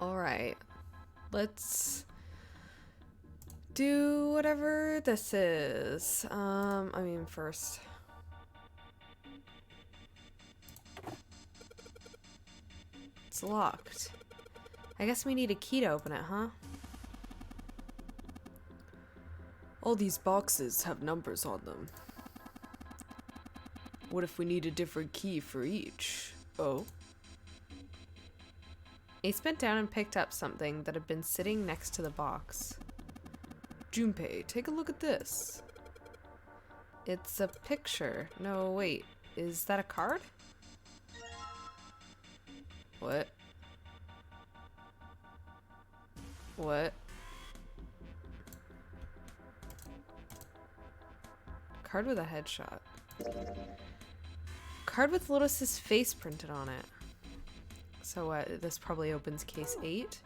Alright. Let's do whatever this is. I mean, first. It's locked. I guess we need a key to open it, huh? All these boxes have numbers on them. What if we need a different key for each? Oh. Ace bent down and picked up something that had been sitting next to the box. Junpei, take a look at this. It's a picture. No, wait. Is that a card? What? What? Card with a headshot. Card with Lotus's face printed on it. So what? This probably opens case 8.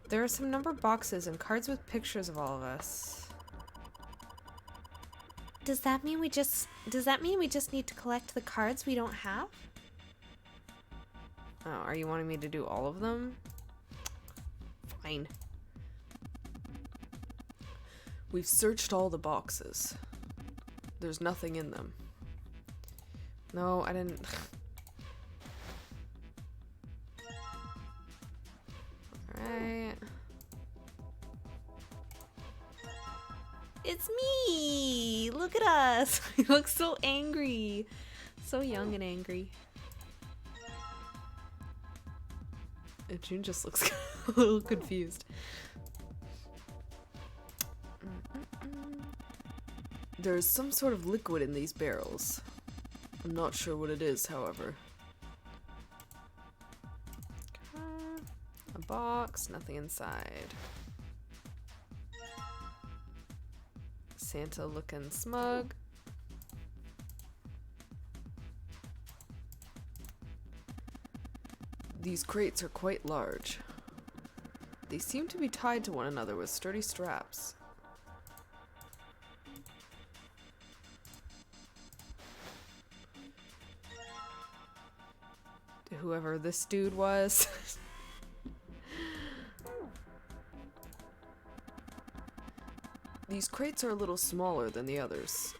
There are some numbered boxes and cards with pictures of all of us. Does that mean we just need to collect the cards we don't have? Oh, are you wanting me to do all of them? Fine. We've searched all the boxes. There's nothing in them. No, I didn't. Alright. It's me! Look at us! We look so angry. So young and angry. And June just looks a little confused. There's some sort of liquid in these barrels. I'm not sure what it is, however. A box, nothing inside. Santa looking smug. These crates are quite large. They seem to be tied to one another with sturdy straps. Whoever this dude was. These crates are a little smaller than the others.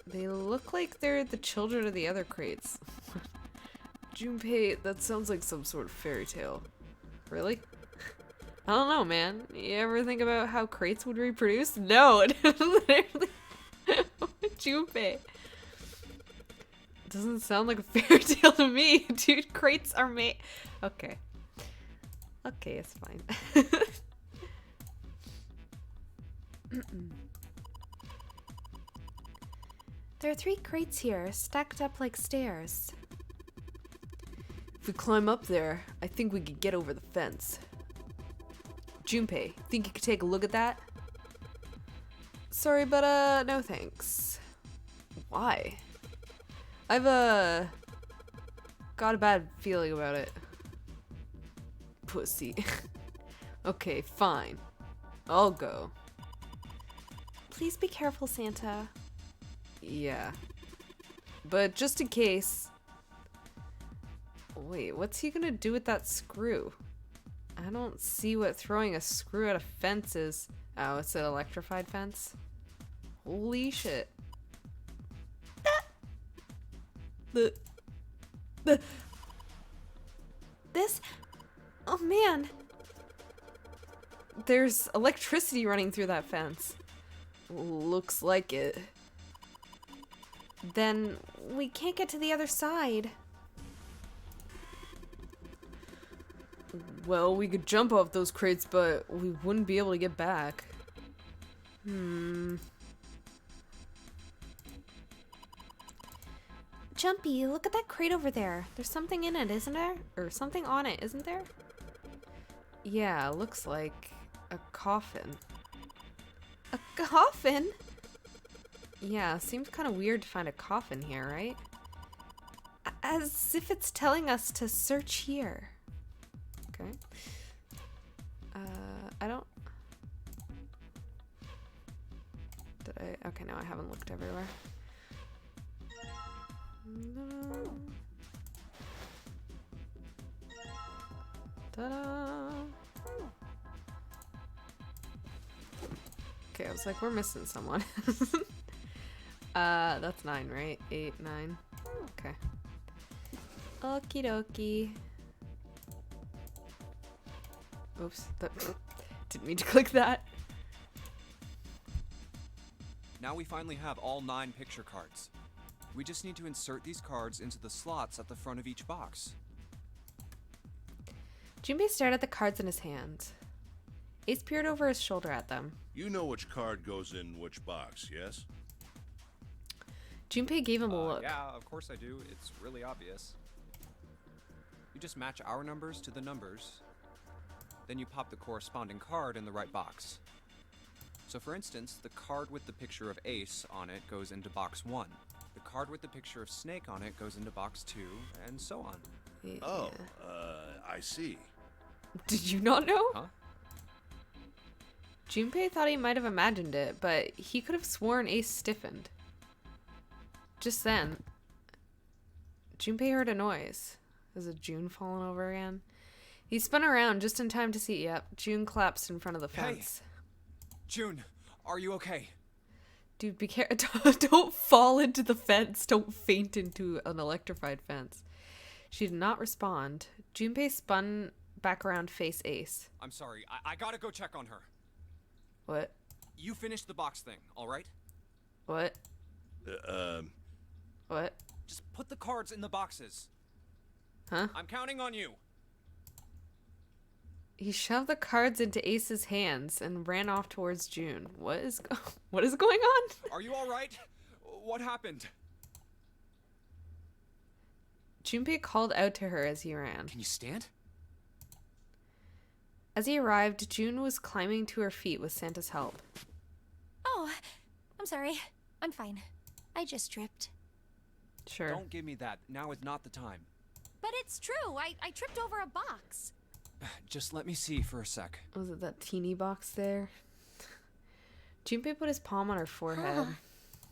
They look like they're the children of the other crates. Junpei, that sounds like some sort of fairy tale. Really? I don't know, man. You ever think about how crates would reproduce? No, literally. Junpei. Doesn't sound like a fairy tale to me. Dude, crates are made. Okay. Okay, it's fine. There are 3 crates here, stacked up like stairs. If we climb up there, I think we could get over the fence. Junpei, think you could take a look at that? Sorry, but no thanks. Why? I've got a bad feeling about it. Pussy. Okay, fine. I'll go. Please be careful, Santa. Yeah. But just in case... Wait, what's he gonna do with that screw? I don't see what throwing a screw at a fence is. Oh, it's an electrified fence? Holy shit. This? Oh man. There's electricity running through that fence. Looks like it. Then we can't get to the other side. Well, we could jump off those crates, but we wouldn't be able to get back. Jumpy, look at that crate over there. There's something in it, isn't there? Or something on it, isn't there? Yeah, looks like a coffin. A coffin? Yeah, seems kind of weird to find a coffin here, right? As if it's telling us to search here. Okay. I don't... Did I... Okay, no, I haven't looked everywhere. No. Ta-da! Okay, I was like, we're missing someone. That's 9, right? 8, 9. Okay. Okie dokie. Oops. Didn't mean to click that. Now we finally have all 9 picture cards. We just need to insert these cards into the slots at the front of each box. Junpei stared at the cards in his hand. Ace peered over his shoulder at them. You know which card goes in which box, yes? Junpei gave him a look. Yeah, of course I do. It's really obvious. You just match our numbers to the numbers. Then you pop the corresponding card in the right box. So for instance, the card with the picture of Ace on it goes into box 1. The card with the picture of Snake on it goes into box 2, and so on. Yeah. Oh, I see. Did you not know? Huh? Junpei thought he might have imagined it, but he could have sworn Ace stiffened. Just then, Junpei heard a noise. Was it June falling over again? He spun around just in time to see, yep, June collapsed in front of the fence. Hey. June, are you okay? Dude, be careful. Don't fall into the fence. Don't faint into an electrified fence. She did not respond. Junpei spun back around to face Ace. I'm sorry, I gotta go check on her. What? You finished the box thing, alright? What? What? Just put the cards in the boxes. Huh? I'm counting on you. He shoved the cards into Ace's hands and ran off towards June. What is going on? Are you alright? What happened? Junpei called out to her as he ran. Can you stand? As he arrived, June was climbing to her feet with Santa's help. Oh, I'm sorry. I'm fine. I just tripped. Sure. Don't give me that. Now is not the time. But it's true. I tripped over a box. Just let me see for a sec. Was it that teeny box there? Junpei put his palm on her forehead.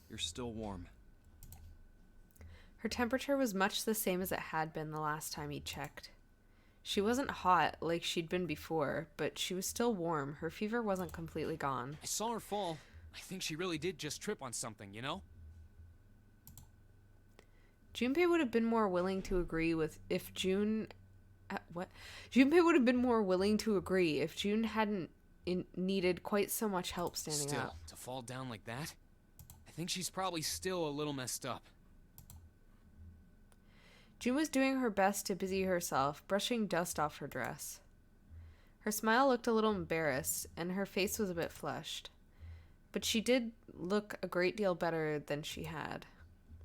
You're still warm. Her temperature was much the same as it had been the last time he checked. She wasn't hot like she'd been before, but she was still warm. Her fever wasn't completely gone. I saw her fall. I think she really did just trip on something, you know? Junpei would have been more willing to agree with if June... what? Junpei would have been more willing to agree if June hadn't needed quite so much help standing Still, up. to fall down like that? I think she's probably still a little messed up. June was doing her best to busy herself, brushing dust off her dress. Her smile looked a little embarrassed, and her face was a bit flushed. But she did look a great deal better than she had.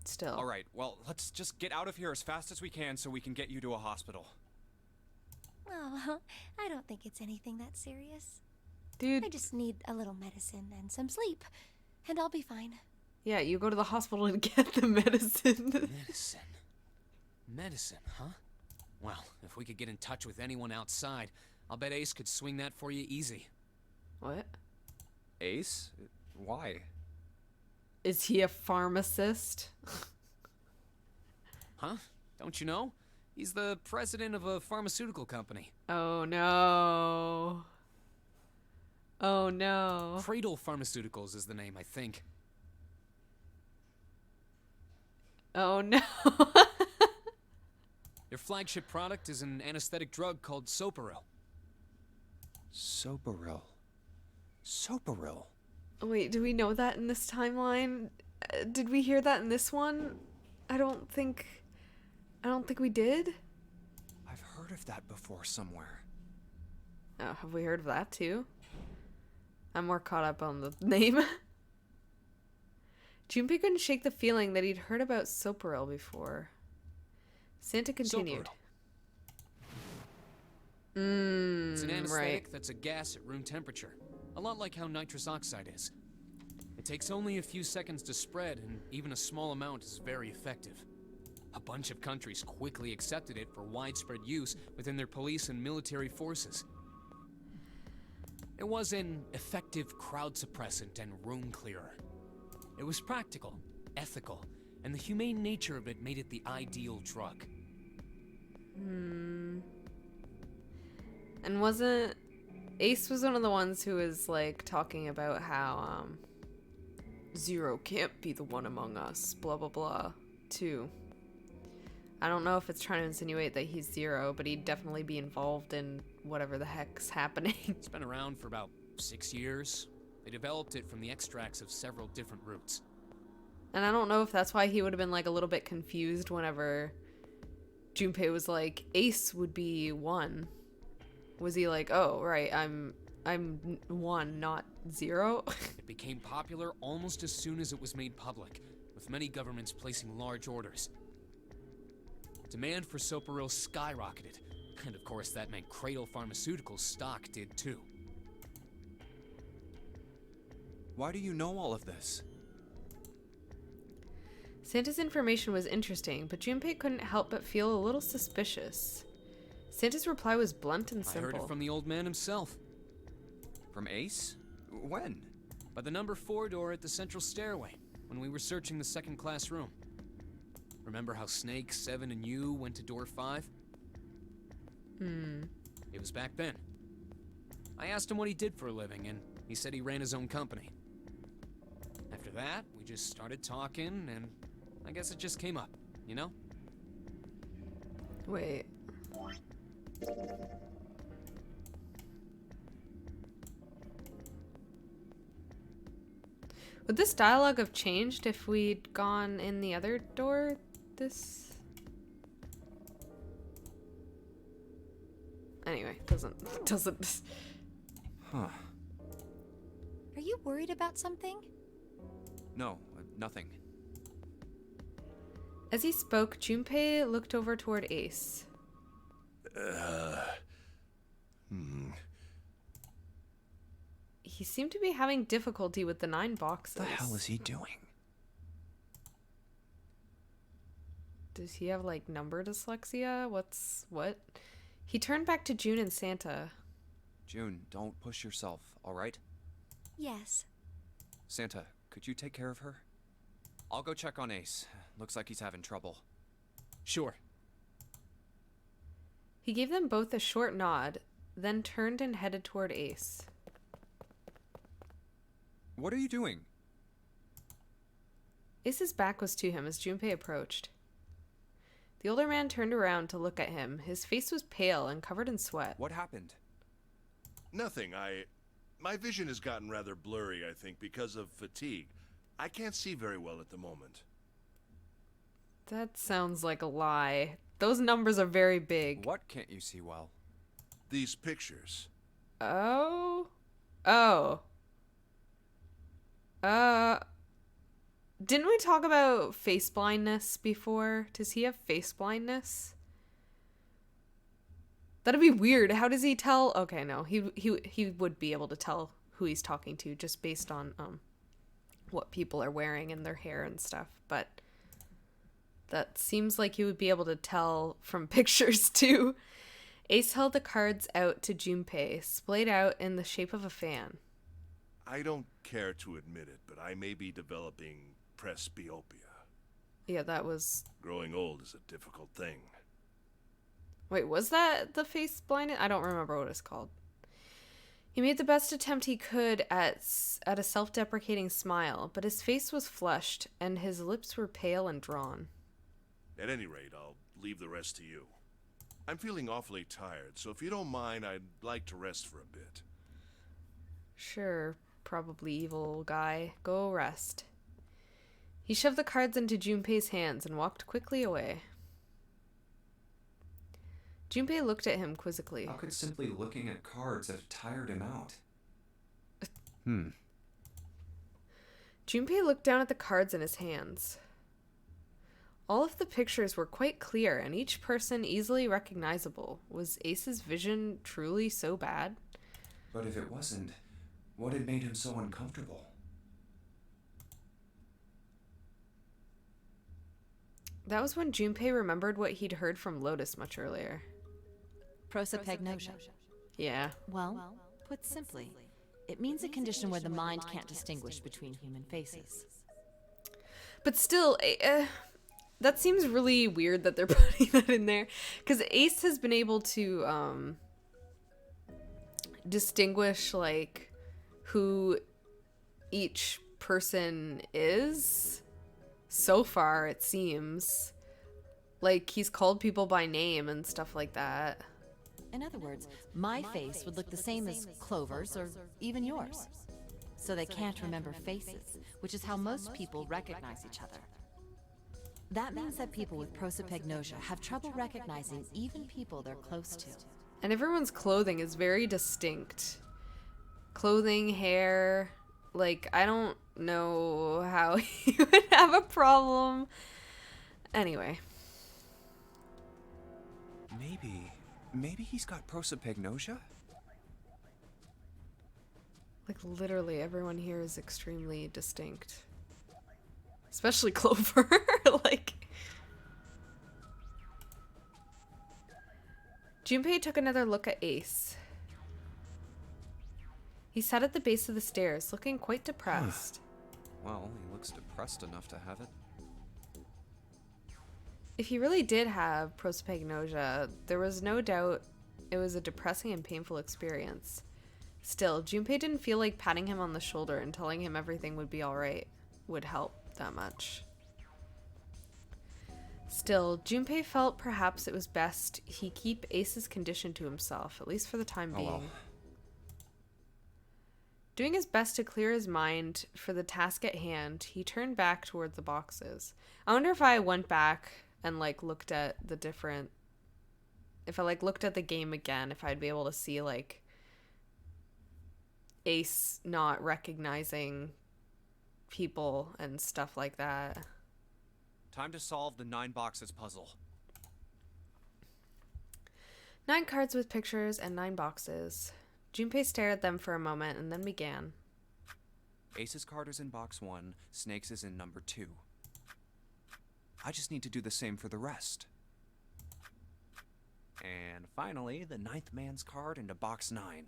Still. Alright, well, let's just get out of here as fast as we can so we can get you to a hospital. Oh, I don't think it's anything that serious. Dude. I just need a little medicine and some sleep, and I'll be fine. Yeah, you go to the hospital and get the medicine. Medicine. Medicine, huh? Well, if we could get in touch with anyone outside, I'll bet Ace could swing that for you easy. What? Ace? Why? Is he a pharmacist? Huh? Don't you know? He's the president of a pharmaceutical company. Oh no. Oh no. Cradle Pharmaceuticals is the name, I think. Oh no. Their flagship product is an anesthetic drug called Soparil. Soparil. Soparil. Wait, do we know that in this timeline? Did we hear that in this one? I don't think we did. I've heard of that before somewhere. Oh, have we heard of that too? I'm more caught up on the name. Junpei couldn't shake the feeling that he'd heard about Soparil before. Santa continued. It's an anesthetic Right. that's a gas at room temperature. A lot like how nitrous oxide is. It takes only a few seconds to spread, and even a small amount is very effective. A bunch of countries quickly accepted it for widespread use within their police and military forces. It was an effective crowd suppressant and room clearer. It was practical, ethical, and the humane nature of it made it the ideal drug. And wasn't Ace was one of the ones who was like talking about how Zero can't be the one among us, blah blah blah, too. I don't know if it's trying to insinuate that he's Zero, but he'd definitely be involved in whatever the heck's happening. It's been around for about 6 years. They developed it from the extracts of several different roots. And I don't know if that's why he would have been like a little bit confused whenever Junpei was like, Ace would be one. Was he like, oh right, I'm one, not zero? It became popular almost as soon as it was made public, with many governments placing large orders. Demand for Soparil skyrocketed, and of course that meant Cradle Pharmaceuticals' stock did too. Why do you know all of this? Santa's information was interesting, but Junpei couldn't help but feel a little suspicious. Santa's reply was blunt and I simple. heard it from the old man himself. From Ace? When? By the number 4 door at the central stairway, when we were searching the second-class room. Remember how Snake, 7, and you went to door 5? It was back then. I asked him what he did for a living, and he said he ran his own company. After that, we just started talking, and I guess it just came up, you know? Wait. Would this dialogue have changed if we'd gone in the other door? Anyway, doesn't. Huh. Are you worried about something? No, nothing. As he spoke, Junpei looked over toward Ace. He seemed to be having difficulty with the 9 boxes. What the hell is he doing? Does he have, like, number dyslexia? What? He turned back to June and Santa. June, don't push yourself, alright? Yes. Santa, could you take care of her? I'll go check on Ace. Looks like he's having trouble. Sure. He gave them both a short nod, then turned and headed toward Ace. What are you doing? Ace's back was to him as Junpei approached. The older man turned around to look at him. His face was pale and covered in sweat. What happened? Nothing. My vision has gotten rather blurry, I think, because of fatigue. I can't see very well at the moment. That sounds like a lie. Those numbers are very big. What can't you see well? These pictures. Oh. Didn't we talk about face blindness before? Does he have face blindness? That'd be weird. How does he tell? Okay, no. He would be able to tell who he's talking to just based on what people are wearing and their hair and stuff. But that seems like he would be able to tell from pictures too. Ace held the cards out to Junpei, splayed out in the shape of a fan. I don't care to admit it, but I may be developing presbyopia. Yeah, that was... Growing old is a difficult thing. Wait, was that the face blindness? I don't remember what it's called. He made the best attempt he could at a self-deprecating smile, but his face was flushed, and his lips were pale and drawn. At any rate, I'll leave the rest to you. I'm feeling awfully tired, so if you don't mind, I'd like to rest for a bit. Sure, probably evil guy. Go rest. He shoved the cards into Junpei's hands and walked quickly away. Junpei looked at him quizzically. How could simply looking at cards have tired him out? Junpei looked down at the cards in his hands. All of the pictures were quite clear and each person easily recognizable. Was Ace's vision truly so bad? But if it wasn't, what had made him so uncomfortable? That was when Junpei remembered what he'd heard from Lotus much earlier. Prosopagnosia. Yeah. Well, put simply, it means a condition where the mind can't distinguish between human faces. But still, that seems really weird that they're putting that in there. Because Ace has been able to distinguish like who each person is. So far, it seems like he's called people by name and stuff like that. In other words, my face would look the same as Clover's or even yours. So they can't remember faces, which is how most people recognize each other. That means that people with prosopagnosia have trouble recognizing even people they're close to. And everyone's clothing is very distinct. Clothing, hair, like, I don't know how he would have a problem. Anyway. Maybe he's got prosopagnosia? Like, literally everyone here is extremely distinct. Especially Clover. Like... Junpei took another look at Ace. He sat at the base of the stairs, looking quite depressed. Well, he looks depressed enough to have it. If he really did have prosopagnosia, there was no doubt it was a depressing and painful experience. Still, Junpei didn't feel like patting him on the shoulder and telling him everything would be alright would help that much. Still, Junpei felt perhaps it was best he keep Ace's condition to himself, at least for the time being. Well. Doing his best to clear his mind for the task at hand, he turned back toward the boxes. I wonder if I went back and like looked at the different... If I like looked at the game again, if I'd be able to see like Ace not recognizing people and stuff like that. Time to solve the 9 boxes puzzle. 9 cards with pictures and 9 boxes. Junpei stared at them for a moment and then began. Ace's card is in box 1, Snake's is in number 2. I just need to do the same for the rest. And finally, the 9th man's card into box 9.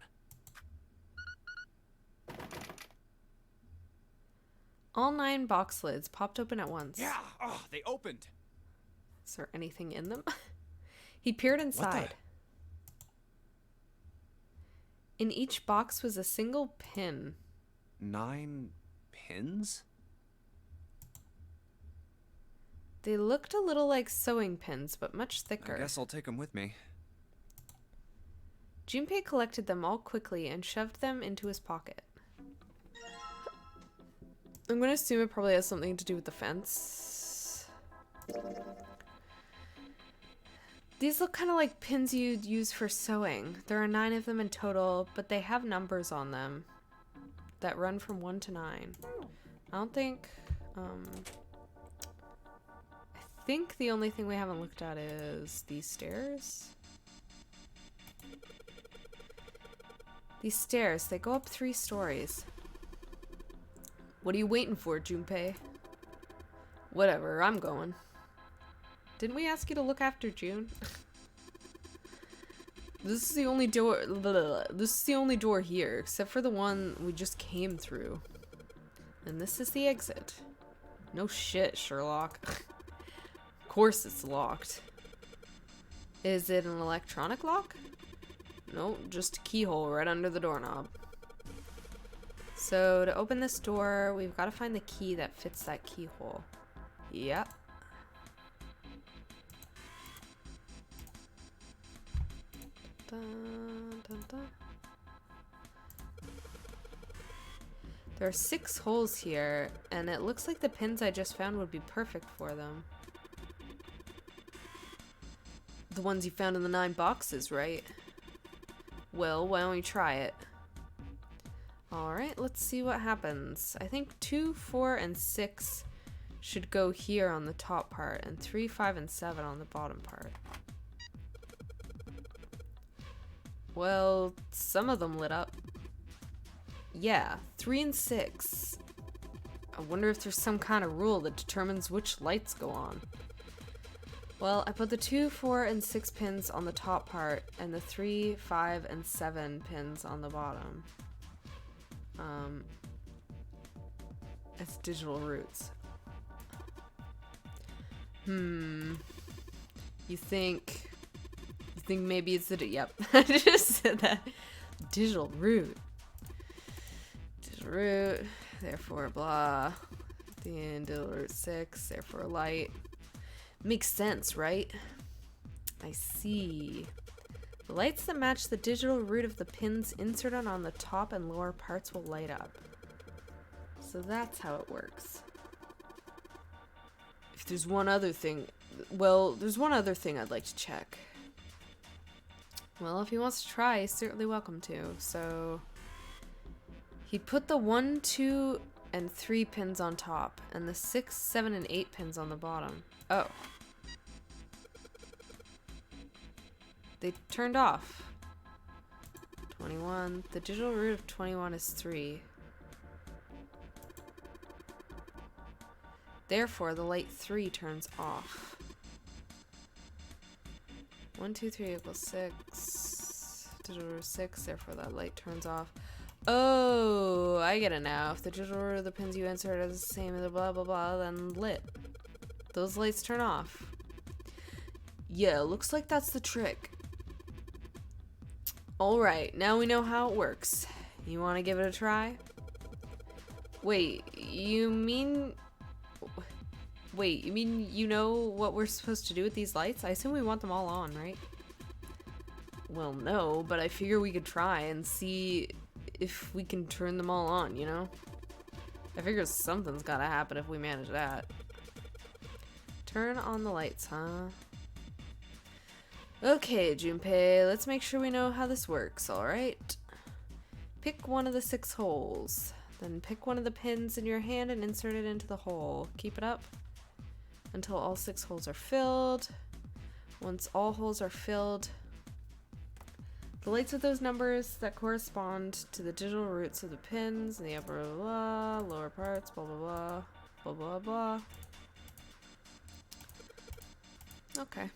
All 9 box lids popped open at once. Yeah! Oh, they opened! Is there anything in them? He peered inside. In each box was a single pin. 9 pins? They looked a little like sewing pins, but much thicker. I guess I'll take them with me. Junpei collected them all quickly and shoved them into his pocket. I'm going to assume it probably has something to do with the fence. These look kind of like pins you'd use for sewing. There are 9 of them in total, but they have numbers on them that run from 1 to 9. I don't think... I think the only thing we haven't looked at is these stairs. These stairs, they go up 3 stories. What are you waiting for, Junpei? Whatever, I'm going. Didn't we ask you to look after June? This is the only door. This is the only door here, except for the one we just came through. And this is the exit. No shit, Sherlock. Of course it's locked. Is it an electronic lock? Nope, just a keyhole right under the doorknob. So to open this door, we've got to find the key that fits that keyhole. Yep. Dun, dun, dun. There are 6 holes here, and it looks like the pins I just found would be perfect for them. The ones you found in the 9 boxes, right? Well, why don't we try it? Alright, let's see what happens. I think 2, 4, and 6 should go here on the top part, and 3, 5, and 7 on the bottom part. Well, some of them lit up. Yeah, 3 and 6. I wonder if there's some kind of rule that determines which lights go on. Well, I put the 2, 4, and 6 pins on the top part, and the 3, 5, and 7 pins on the bottom. It's digital roots. You think maybe it's the... Yep, I just said that. Digital root. Digital root, therefore blah. The end, digital root 6, therefore light. Makes sense, right? I see. The lights that match the digital root of the pins inserted on the top and lower parts will light up. So that's how it works. If there's one other thing, well, there's one other thing I'd like to check. Well, if he wants to try, he's certainly welcome to. So he put the 1, 2, and 3 pins on top, and the 6, 7, and 8 pins on the bottom. Oh. They turned off. 21. The digital root of 21 is 3. Therefore, the light 3 turns off. 1, 2, 3 equals 6. Digital root 6, therefore that light turns off. Oh, I get it now. If the digital root of the pins you insert is the same as the blah blah blah, then lit. Those lights turn off. Yeah, looks like that's the trick. Alright, now we know how it works. You want to give it a try? Wait, you mean you know what we're supposed to do with these lights? I assume we want them all on, right? Well, no, but I figure we could try and see if we can turn them all on, you know? I figure something's gotta happen if we manage that. Turn on the lights, huh? Okay, Junpei, let's make sure we know how this works, alright? Pick one of the 6 holes. Then pick one of the pins in your hand and insert it into the hole. Keep it up until all 6 holes are filled. Once all holes are filled, the lights with those numbers that correspond to the digital roots of the pins in the upper blah, lower parts, blah blah blah, blah blah blah. Okay.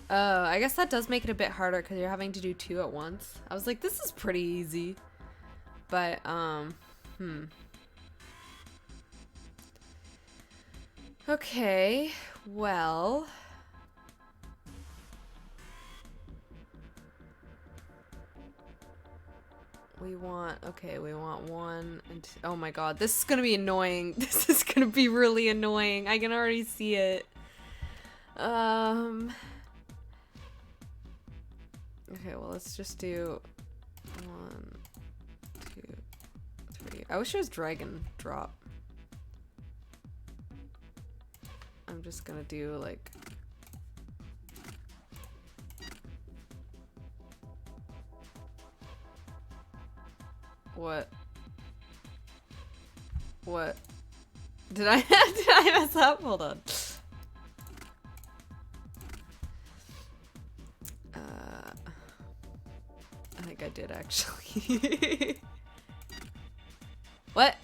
I guess that does make it a bit harder because you're having to do 2 at once. I was like, this is pretty easy. But, okay, well. We want 1 and 2. Oh my god, this is gonna be annoying. This is gonna be really annoying. I can already see it. Okay, well, let's just do 1, 2, 3. I wish it was drag and drop. I'm just gonna do like what? Did I mess up? Hold on. I think I did actually. What?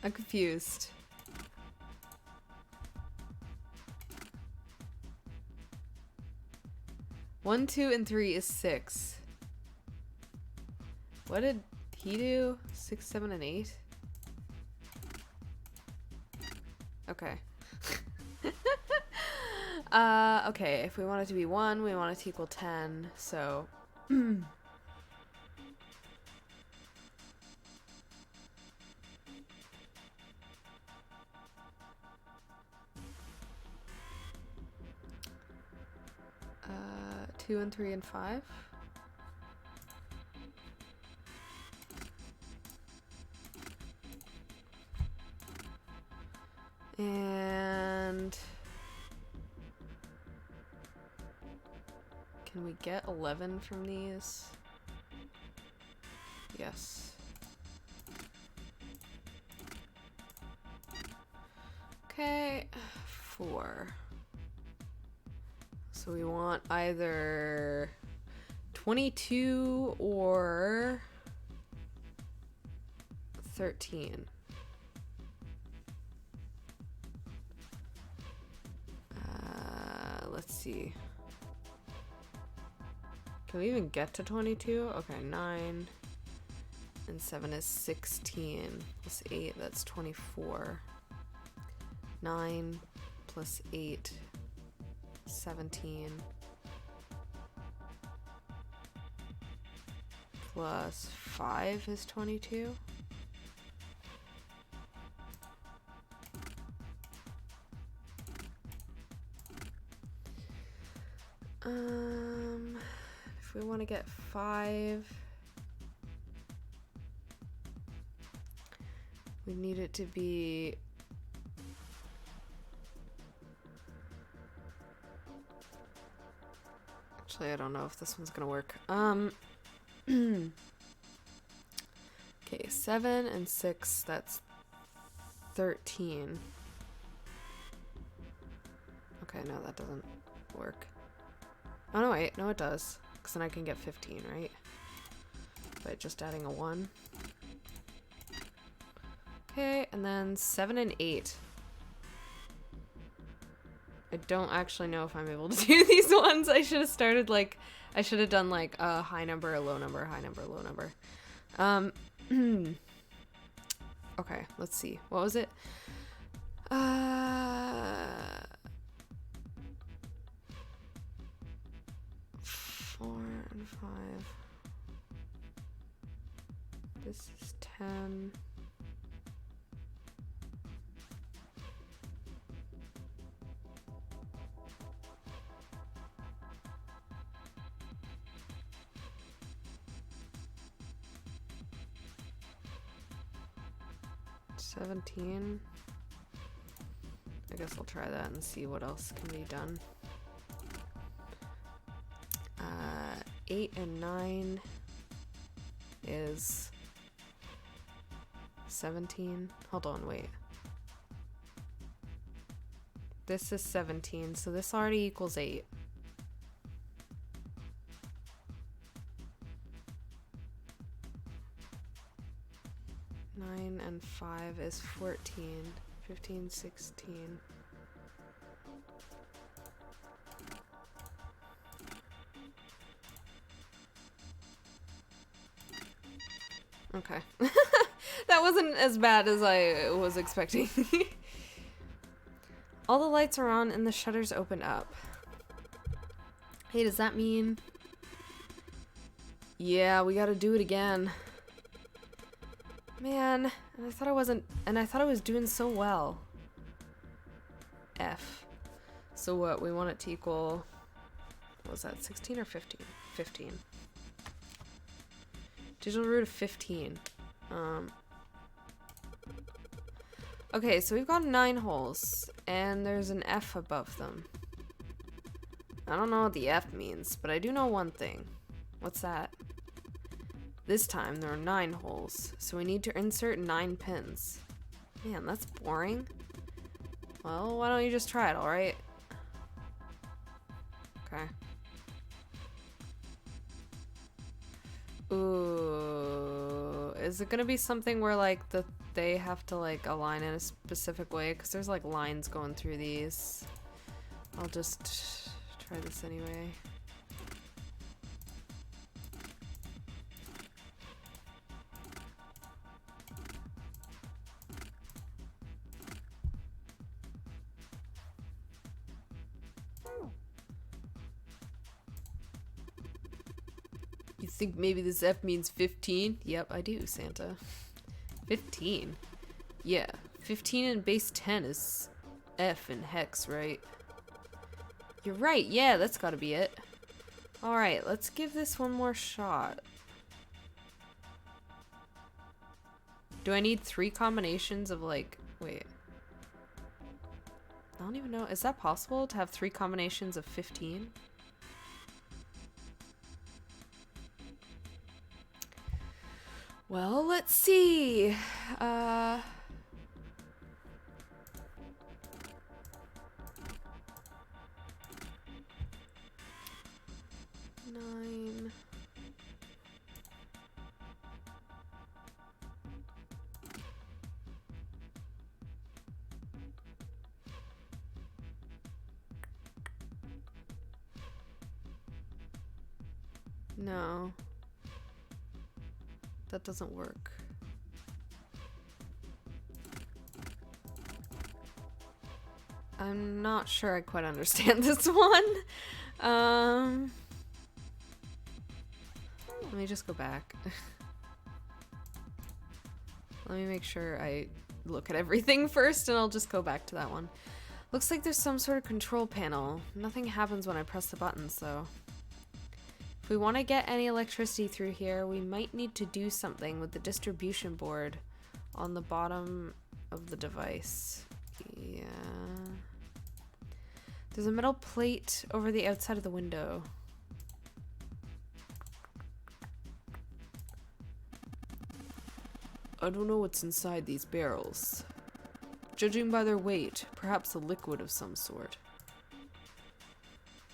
I'm confused. One, 2, and 3 is 6. What did he do? 6, 7, and 8? Okay. Okay, if we want it to be 1, we want it to equal 10, so... 2 and 3 and 5. And can we get 11 from these? Yes. Okay, 4. So we want either 22 or 13. Let's see. Can we even get to 22? Okay, 9 and 7 is 16 plus 8, that's 24. 9 plus 8 17 plus 5 is 22. If we want to get 5, we need it to be actually, I don't know if this one's gonna work. Okay, 7 and 6, that's 13. Okay, no, that doesn't work. Oh, no, wait, no, it does. Because then I can get 15, right? By just adding a 1. Okay, and then 7 and 8. I don't actually know if I'm able to do these ones. I should have started, like, I should have done, like, a high number, a low number, high number, low number. Okay, let's see. What was it? 4 and 5. This is 10. $17. I guess I'll try that and see what else can be done. 8 and 9 is 17. Hold on, wait. This is 17, so this already equals 8. Nine and 5 is 14. 15, 16. Okay. That wasn't as bad as I was expecting. All the lights are on and the shutters open up. Hey, does that mean... Yeah, we gotta do it again. Man, and I thought I was doing so well. F. So what, we want it to equal... What was that, 16 or 15? 15. Digital root of 15. Okay, so we've got 9 holes, and there's an F above them. I don't know what the F means, but I do know one thing. What's that? This time there are 9 holes, so we need to insert 9 pins. Man, that's boring. Well, why don't you just try it, alright? Okay. Ooh, is it gonna be something where like they have to like align in a specific way? Because there's like lines going through these. I'll just try this anyway. You think maybe this F means 15? Yep, I do, Santa. 15? Yeah, 15 and base 10 is F in hex, right? You're right, yeah, that's gotta be it. Alright, let's give this one more shot. Do I need 3 combinations of like... Wait. I don't even know. Is that possible to have 3 combinations of 15? Well, let's see. 9. No. That doesn't work. I'm not sure I quite understand this one. Let me just go back. Let me make sure I look at everything first, and I'll just go back to that one. Looks like there's some sort of control panel. Nothing happens when I press the buttons, though. If we want to get any electricity through here, we might need to do something with the distribution board on the bottom of the device. Yeah. There's a metal plate over the outside of the window. I don't know what's inside these barrels. Judging by their weight, perhaps a liquid of some sort.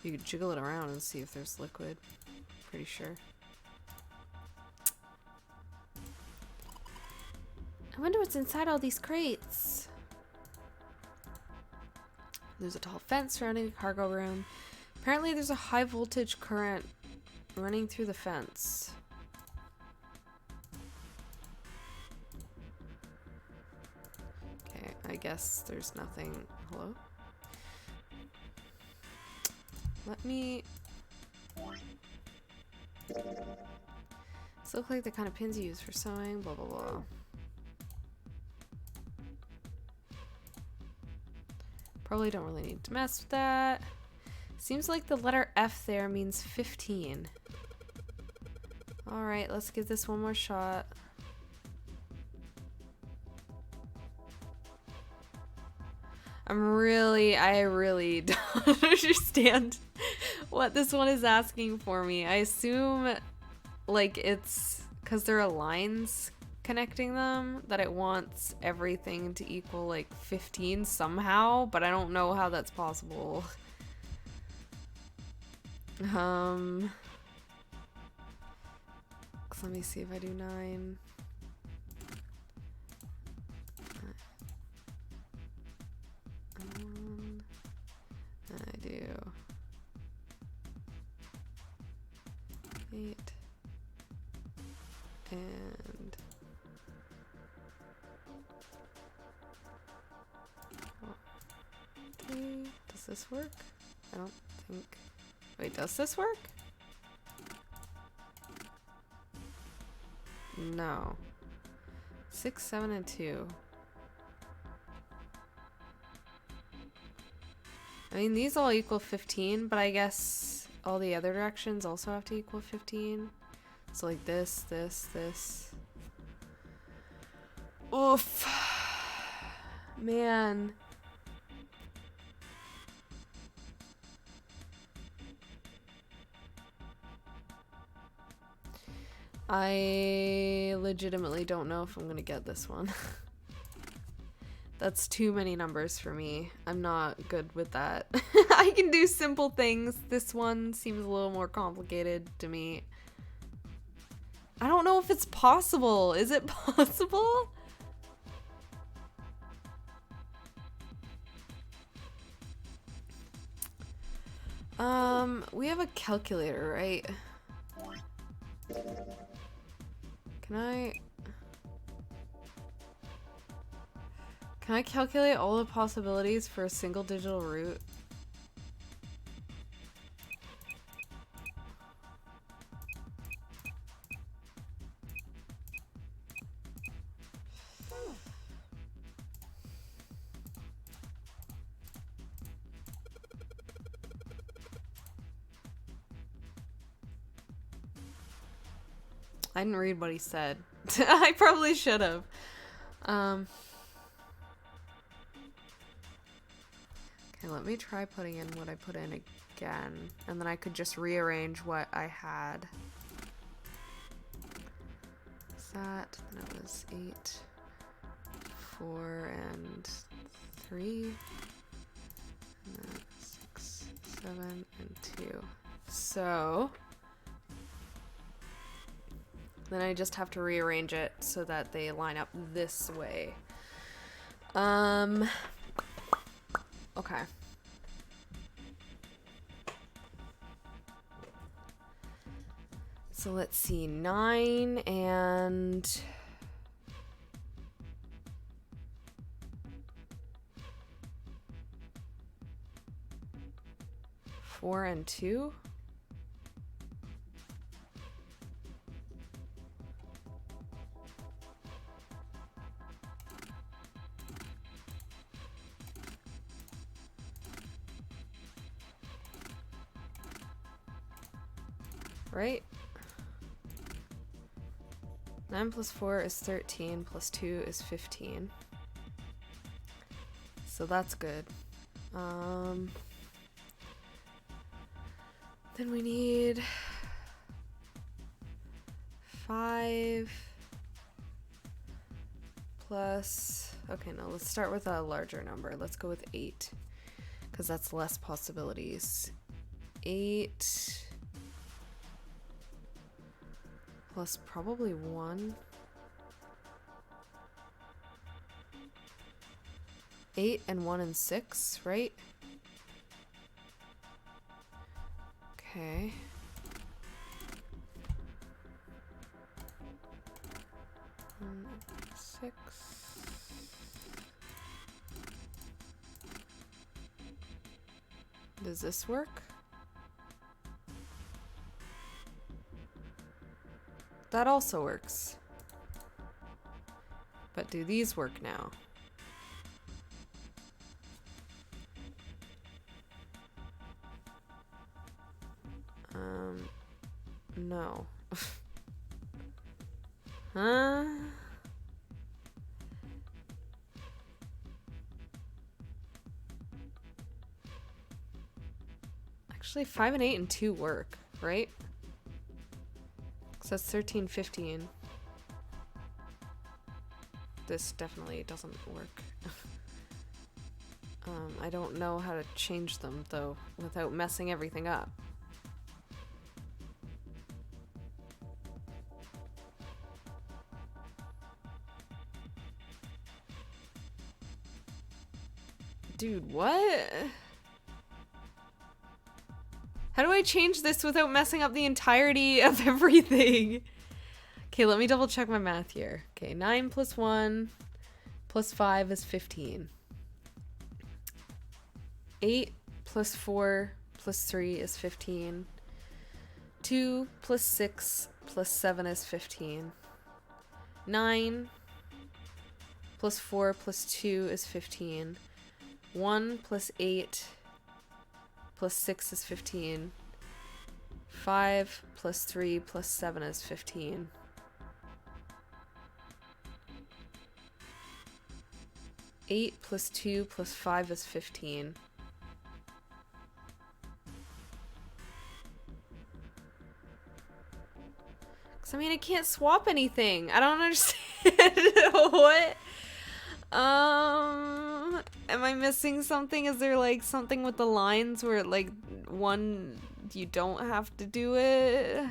You could jiggle it around and see if there's liquid. Pretty sure. I wonder what's inside all these crates. There's a tall fence surrounding the cargo room. Apparently there's a high voltage current running through the fence. Okay, I guess there's nothing. Hello? Let me... These look like the kind of pins you use for sewing, blah blah blah. Probably don't really need to mess with that. Seems like the letter F there means 15. Alright, let's give this one more shot. I really don't understand what this one is asking for me. I assume, like, it's because there are lines connecting them that it wants everything to equal, like, 15 somehow, but I don't know how that's possible. Let me see if I do 9. I do 8 and 3. Does this work? I don't think. Wait, does this work? No. 6, 7, and 2. I mean, these all equal 15, but I guess all the other directions also have to equal 15. So like this, this, this. Oof. Man. I legitimately don't know if I'm gonna get this one. That's too many numbers for me. I'm not good with that. I can do simple things. This one seems a little more complicated to me. I don't know if it's possible. Is it possible? We have a calculator, right? Can I calculate all the possibilities for a single digital root? I didn't read what he said. I probably should have. Okay, let me try putting in what I put in again, and then I could just rearrange what I had. That, then it was 8, 4, and 3, and then 6, 7, and 2. So then I just have to rearrange it so that they line up this way. Okay. So let's see, 9 and... 4 and 2? Right? 9 plus 4 is 13, plus 2 is 15. So that's good. Then we need 5 plus... Okay, no, let's start with a larger number. Let's go with 8, because that's less possibilities. 8... plus probably 1. 8 and 1 and 6, right? Okay. And 6. Does this work? That also works. But do these work now? No. Huh? Actually, 5 and 8 and 2 work, right? So that's 13, 15. This definitely doesn't work. I don't know how to change them, though, without messing everything up. Dude, what? How do I change this without messing up the entirety of everything? Okay, let me double check my math here. Okay, 9 plus 1 plus 5 is 15. 8 plus 4 plus 3 is 15. 2 plus 6 plus 7 is 15. 9 plus 4 plus 2 is 15. 1 plus 8 plus 6 is 15. 5 plus 3 plus 7 is 15. Eight plus 2 plus 5 is 15. Cause I mean I can't swap anything. I don't understand. What? Am I missing something? Is there like something with the lines where like one you don't have to do it?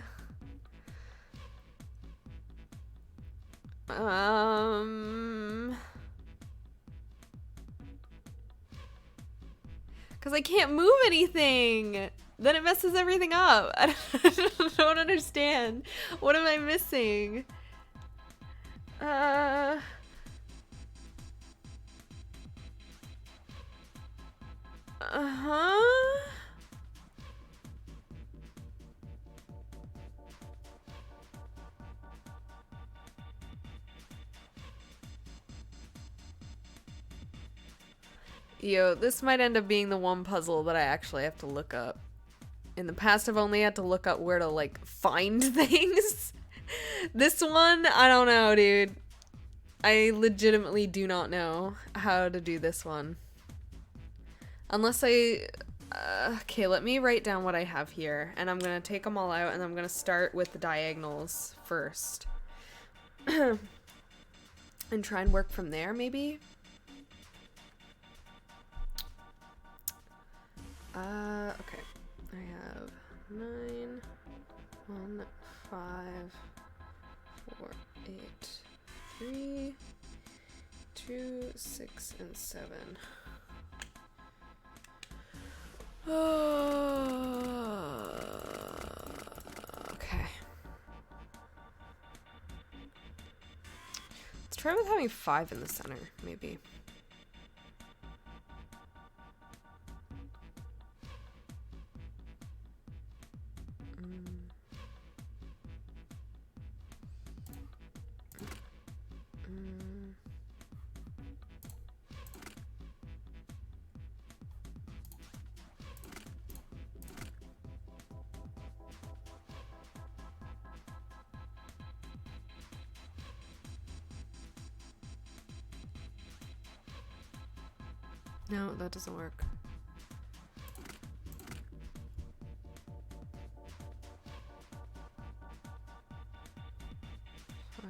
Cause I can't move anything. Then it messes everything up. I don't understand. What am I missing? Uh-huh. Yo, this might end up being the one puzzle that I actually have to look up. In the past, I've only had to look up where to, like, find things. This one, I don't know, dude. I legitimately do not know how to do this one. Unless I... okay, let me write down what I have here. And I'm gonna take them all out, and I'm gonna start with the diagonals first. And try and work from there, maybe? Okay. I have 9, 1, 5, 4, 8, 3, 2, 6, and 7. Okay. Let's try with having 5 in the center, maybe. No, that doesn't work. Five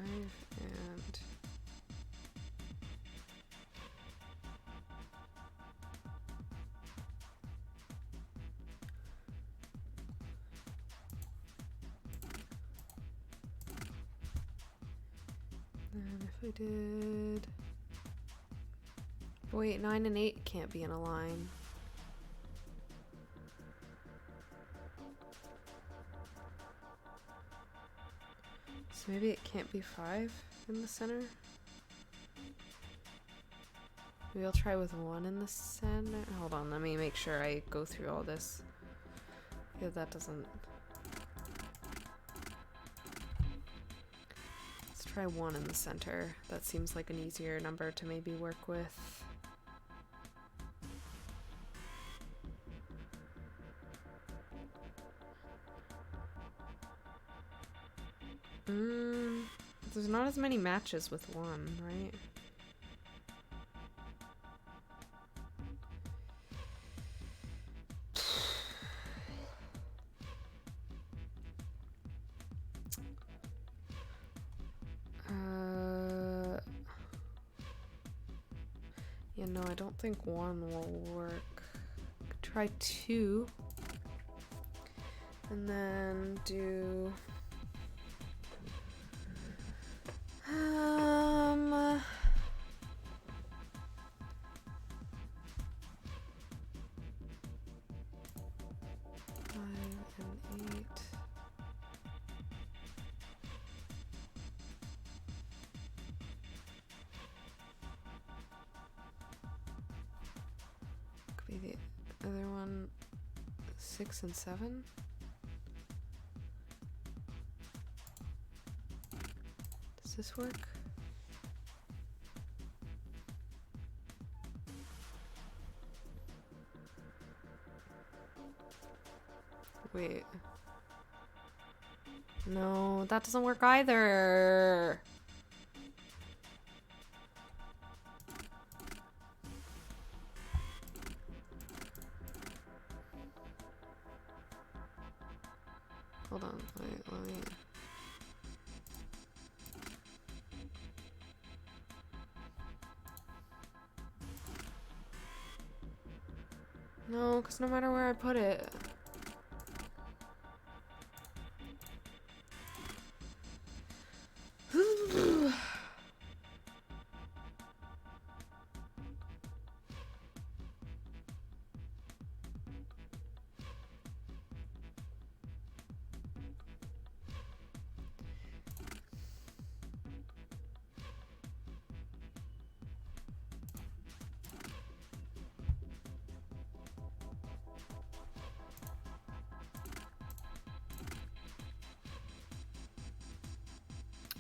and then if I did, wait, 9 and 8 can't be in a line. So maybe it can't be 5 in the center? Maybe I'll try with 1 in the center. Hold on, let me make sure I go through all this. Yeah, that doesn't... Let's try 1 in the center. That seems like an easier number to maybe work with. There's not as many matches with 1, right? Yeah, no, I don't think 1 will work. Try 2. And then do... The other one, 6 and 7. Does this work? Wait. No, that doesn't work either. Hold on, wait, let me... No, because no matter where I put it...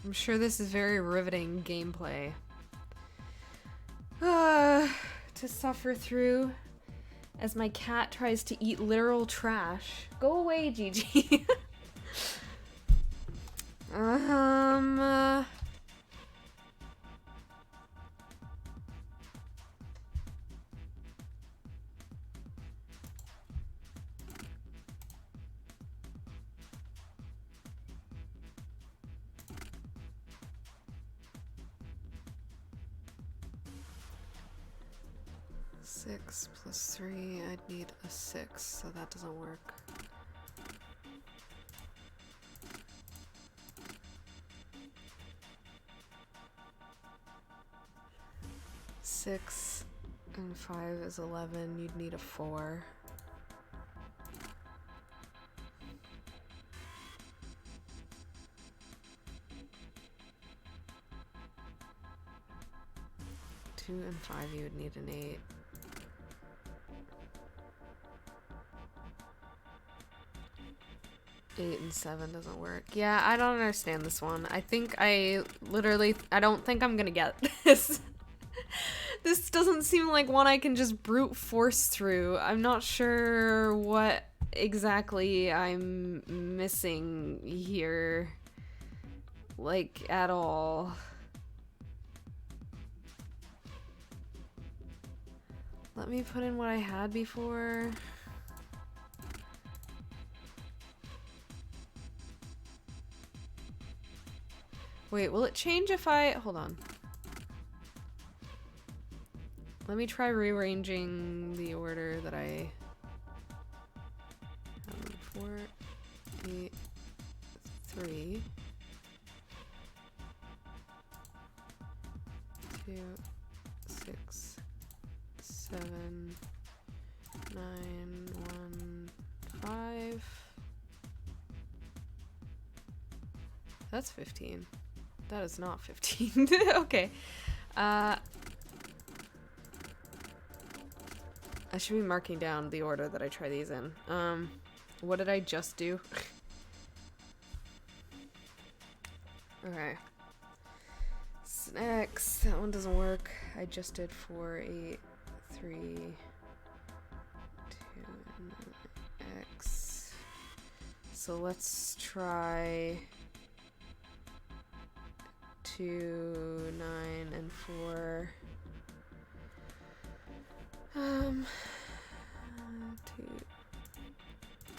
I'm sure this is very riveting gameplay to suffer through as my cat tries to eat literal trash. Go away, Gigi. Six plus 3, I'd need a 6, so that doesn't work. Six and 5 is 11, you'd need a 4. Two and 5, you would need an 8. 8 and 7 doesn't work. Yeah, I don't understand this one. I think I don't think I'm gonna get this. This doesn't seem like one I can just brute force through. I'm not sure what exactly I'm missing here. Like, at all. Let me put in what I had before. Wait, will it change if I... Hold on. Let me try rearranging the order that I... 4, 8, 3, 2, 6, 7, 9, 1, 5. That's 15. That is not 15. Okay. I should be marking down the order that I try these in. What did I just do? Okay. Snacks. That one doesn't work. I just did 4, 8, 3, 2, and then X. So let's try 2, 9, and 4.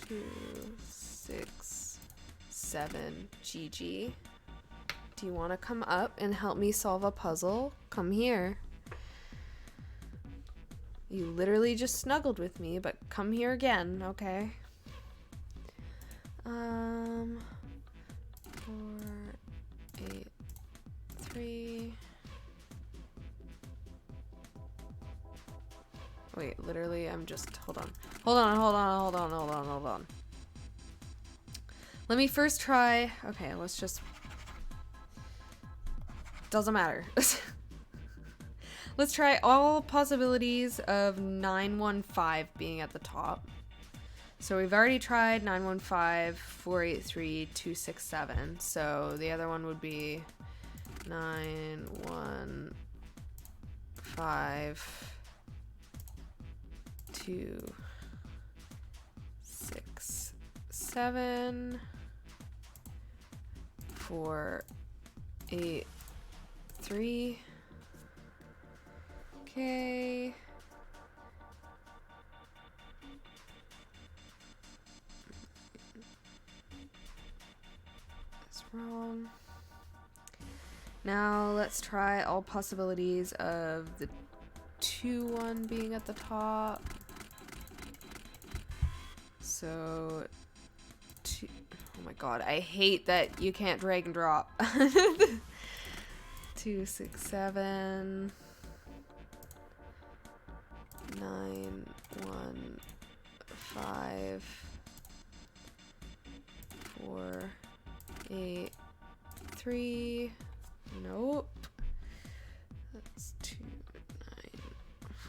2, 6, 7. GG. Do you want to come up and help me solve a puzzle? Come here. You literally just snuggled with me, but come here again, okay? 4, 8, 3. Wait, literally, I'm just... Hold on. Hold on. Let me first try... Okay, let's just... Doesn't matter. Let's try all possibilities of 915 being at the top. So we've already tried 915, 483, 267. So the other one would be 915, 2, 6, 7, 4, 8, 3. Okay. That's wrong. Now let's try all possibilities of the 2-1 being at the top. So, oh my god, I hate that you can't drag and drop. 2, 6, 7, 9, 1, 5, 4, 8, 3. Nope. That's 2, 9,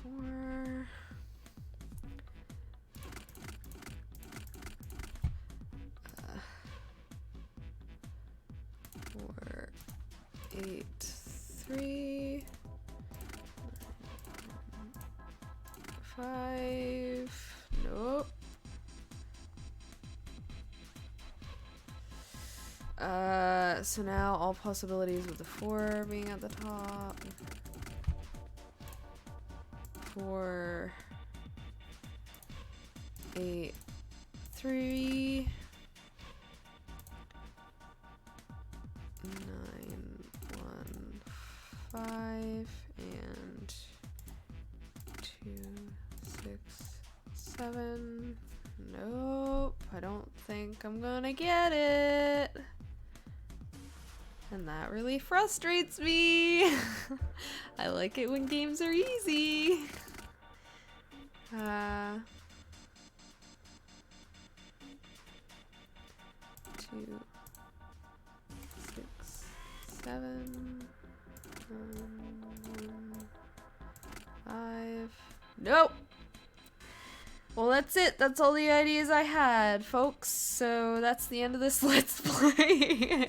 4. 4, 8, 3, 5. Nope. So now all possibilities with the 4 being at the top. 4, 8, 3. 9, 1, 5, and 2, 6, 7. Nope, I don't think I'm gonna get it. And that really frustrates me. I like it when games are easy. 2, 6, 7, 5. Nope. Well, that's it. That's all the ideas I had, folks. So that's the end of this Let's Play.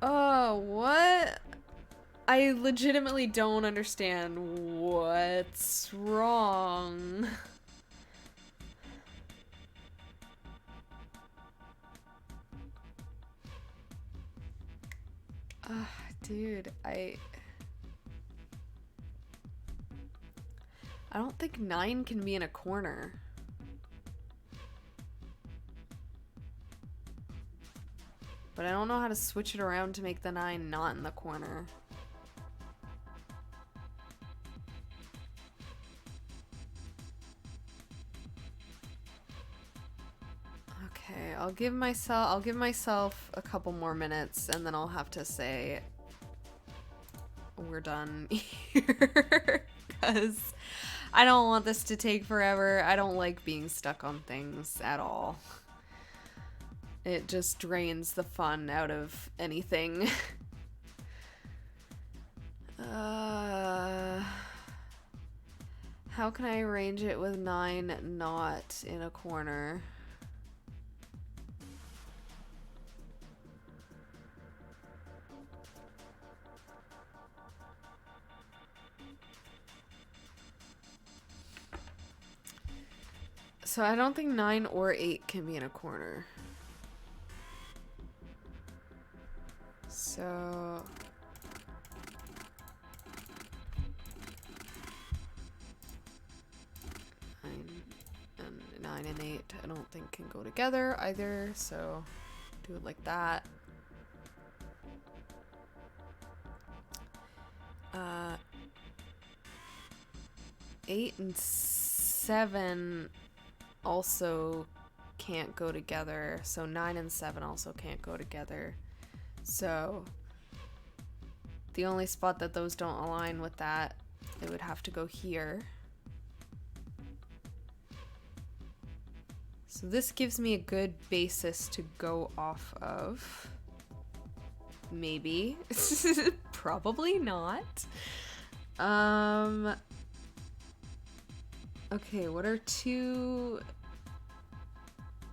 Oh, what? I legitimately don't understand what's wrong. Dude, I don't think 9 can be in a corner. But I don't know how to switch it around to make the 9 not in the corner. Okay, I'll give myself a couple more minutes and then I'll have to say we're done here. Because I don't want this to take forever. I don't like being stuck on things at all. It just drains the fun out of anything. How can I arrange it with 9 not in a corner? So I don't think 9 or 8 can be in a corner. So... 9 and 8 I don't think can go together either, so do it like that. 8 and 7 also can't go together, so 9 and 7 also can't go together. So the only spot that those don't align with that, it would have to go here. So this gives me a good basis to go off of. Maybe. Probably not. Okay, what are 2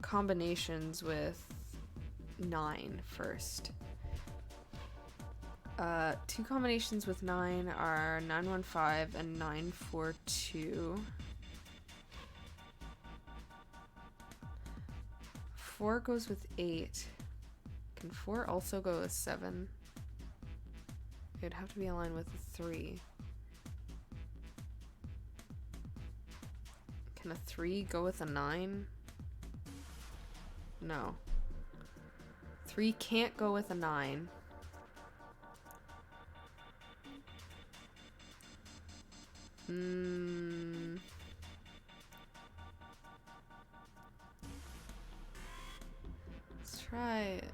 combinations with 9 first? 2 combinations with 9 are 915 and 942. 4 goes with 8. Can 4 also go with 7? It'd have to be aligned with 3. Can a 3 go with a 9? No. 3 can't go with a 9. Let's try it.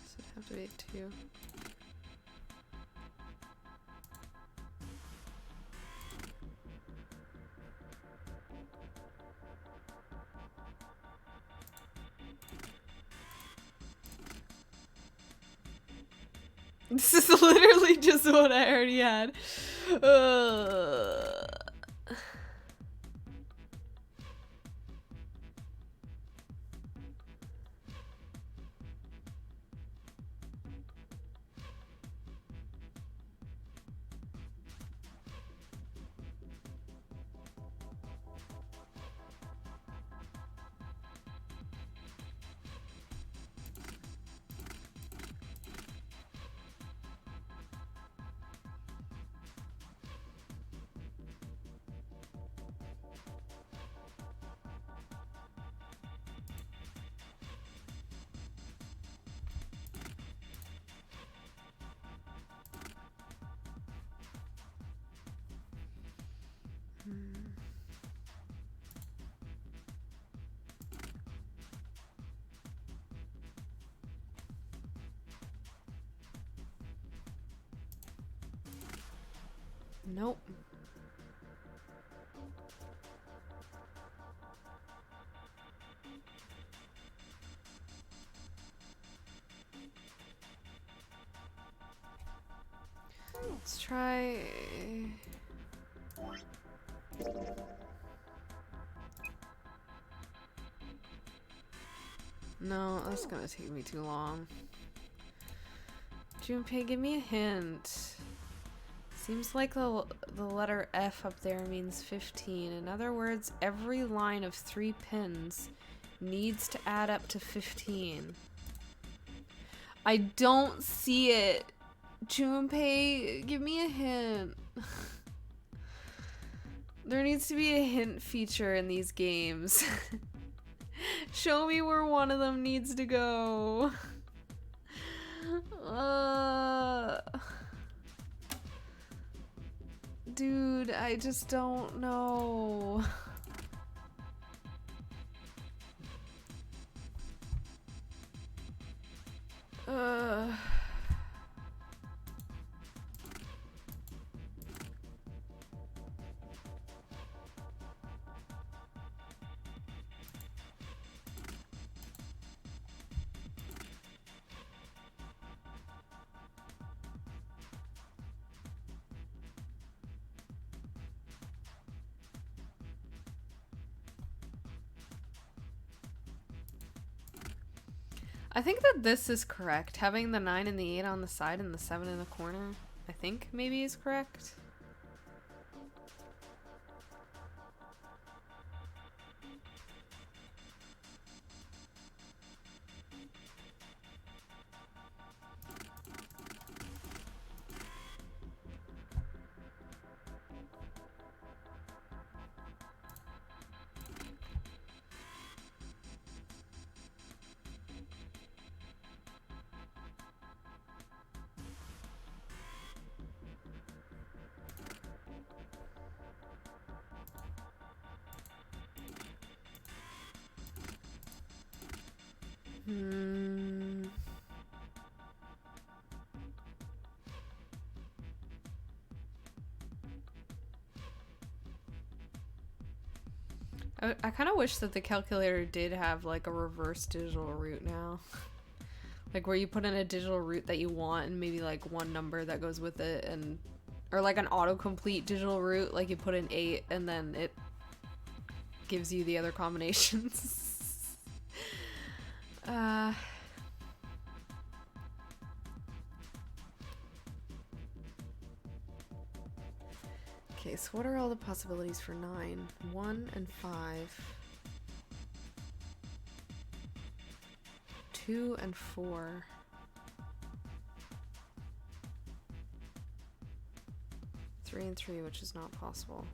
This would have to be 2. This is literally just what I already had. Nope. Let's try... No, that's gonna take me too long. Junpei, give me a hint. Seems like the letter F up there means 15. In other words, every line of 3 pins needs to add up to 15. I don't see it. Junpei, give me a hint. There needs to be a hint feature in these games. Show me where one of them needs to go. Dude, I just don't know. I think that this is correct. Having the 9 and the 8 on the side and the 7 in the corner, I think maybe is correct. I kind of wish that the calculator did have like a reverse digital root now. Like where you put in a digital root that you want and maybe like one number that goes with it, and or like an autocomplete digital root, like you put in 8 and then it gives you the other combinations. Okay, so what are all the possibilities for 9? 1 and 5. 2 and 4. 3 and 3, which is not possible.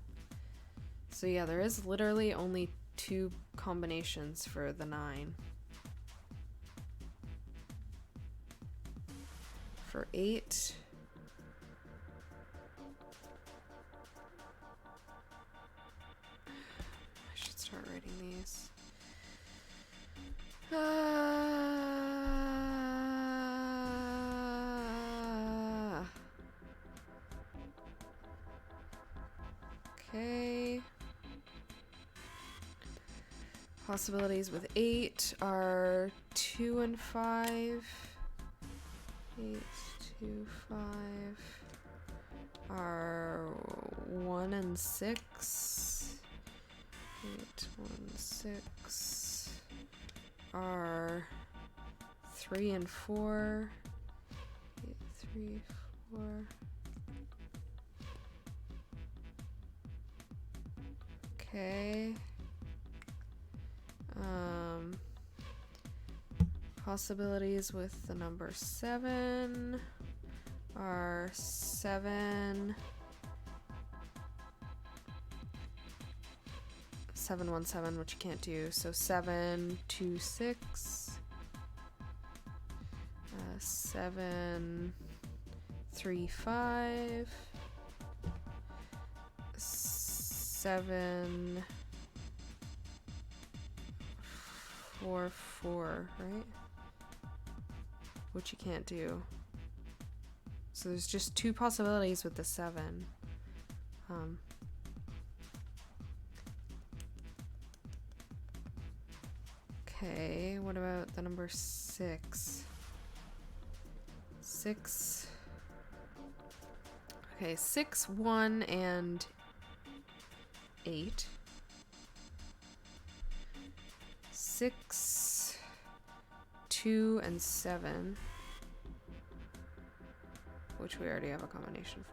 So yeah, there is literally only 2 combinations for the 9. For 8... start writing these. Okay. Possibilities with 8 are 2 and 5. 8, 2, 5 are 1 and 6. 8, 1, 6 are 3 and 4. 8, 3, 4. Okay. Possibilities with the number 7 are 7. 7, 1, 7, which you can't do. So 7, 2, 6. 7, 3, 5. 7, 4, 4, right? Which you can't do. So there's just 2 possibilities with the 7. Okay, what about the number 6? 6. Okay, 6, 1, and 8. 6, 2, and 7. Which we already have a combination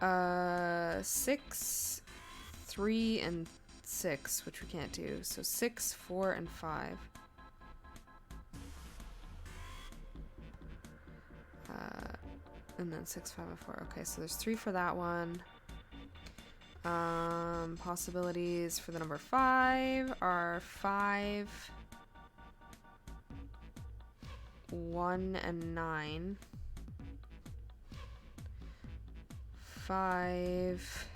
for. 6, 3, and 6, which we can't do. So 6, 4, and 5. And then 6, 5, and 4. Okay, so there's 3 for that one. Possibilities for the number 5 are 5, 1, and 9. 5,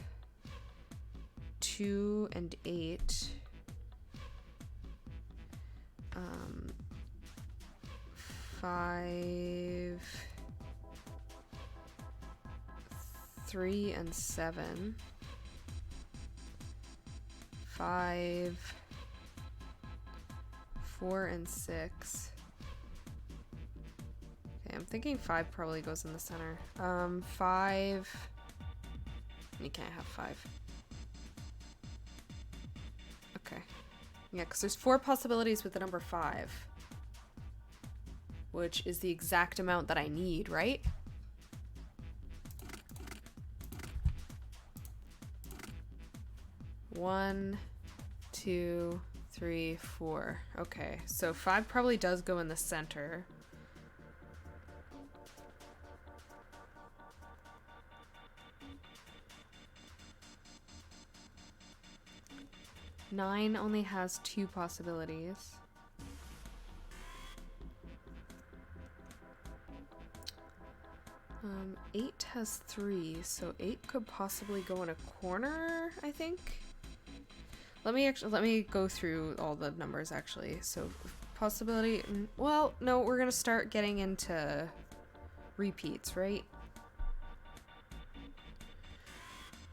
2, and 8. 5, 3, and 7. 5, 4, and 6. Okay, I'm thinking 5 probably goes in the center. 5. You can't have 5. Okay. Yeah, because there's 4 possibilities with the number 5. Which is the exact amount that I need, right? One, 2, 3, 4. Okay, so 5 probably does go in the center. Nine only has 2 possibilities. Um, 8 has 3, so 8 could possibly go in a corner, I think. Let me go through all the numbers actually. So possibility, well, no, we're gonna start getting into repeats, right?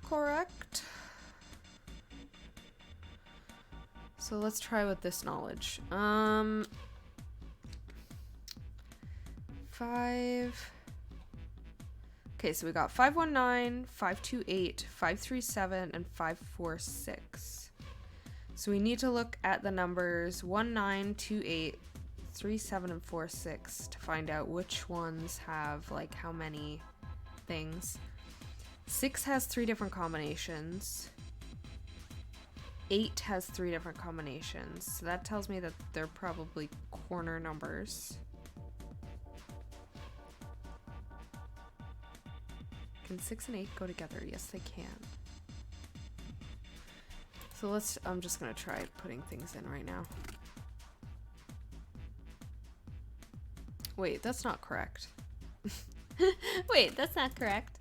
Correct. So let's try with this knowledge. 5. Okay, so we got 519, 528, 537, and 546. So we need to look at the numbers 1928, 37, and 46 to find out which ones have like how many things. 6 has 3 different combinations. 8 has 3 different combinations. So that tells me that they're probably corner numbers. Can 6 and 8 go together? Yes, they can. So I'm just gonna try putting things in right now. Wait, that's not correct. Wait, that's not correct.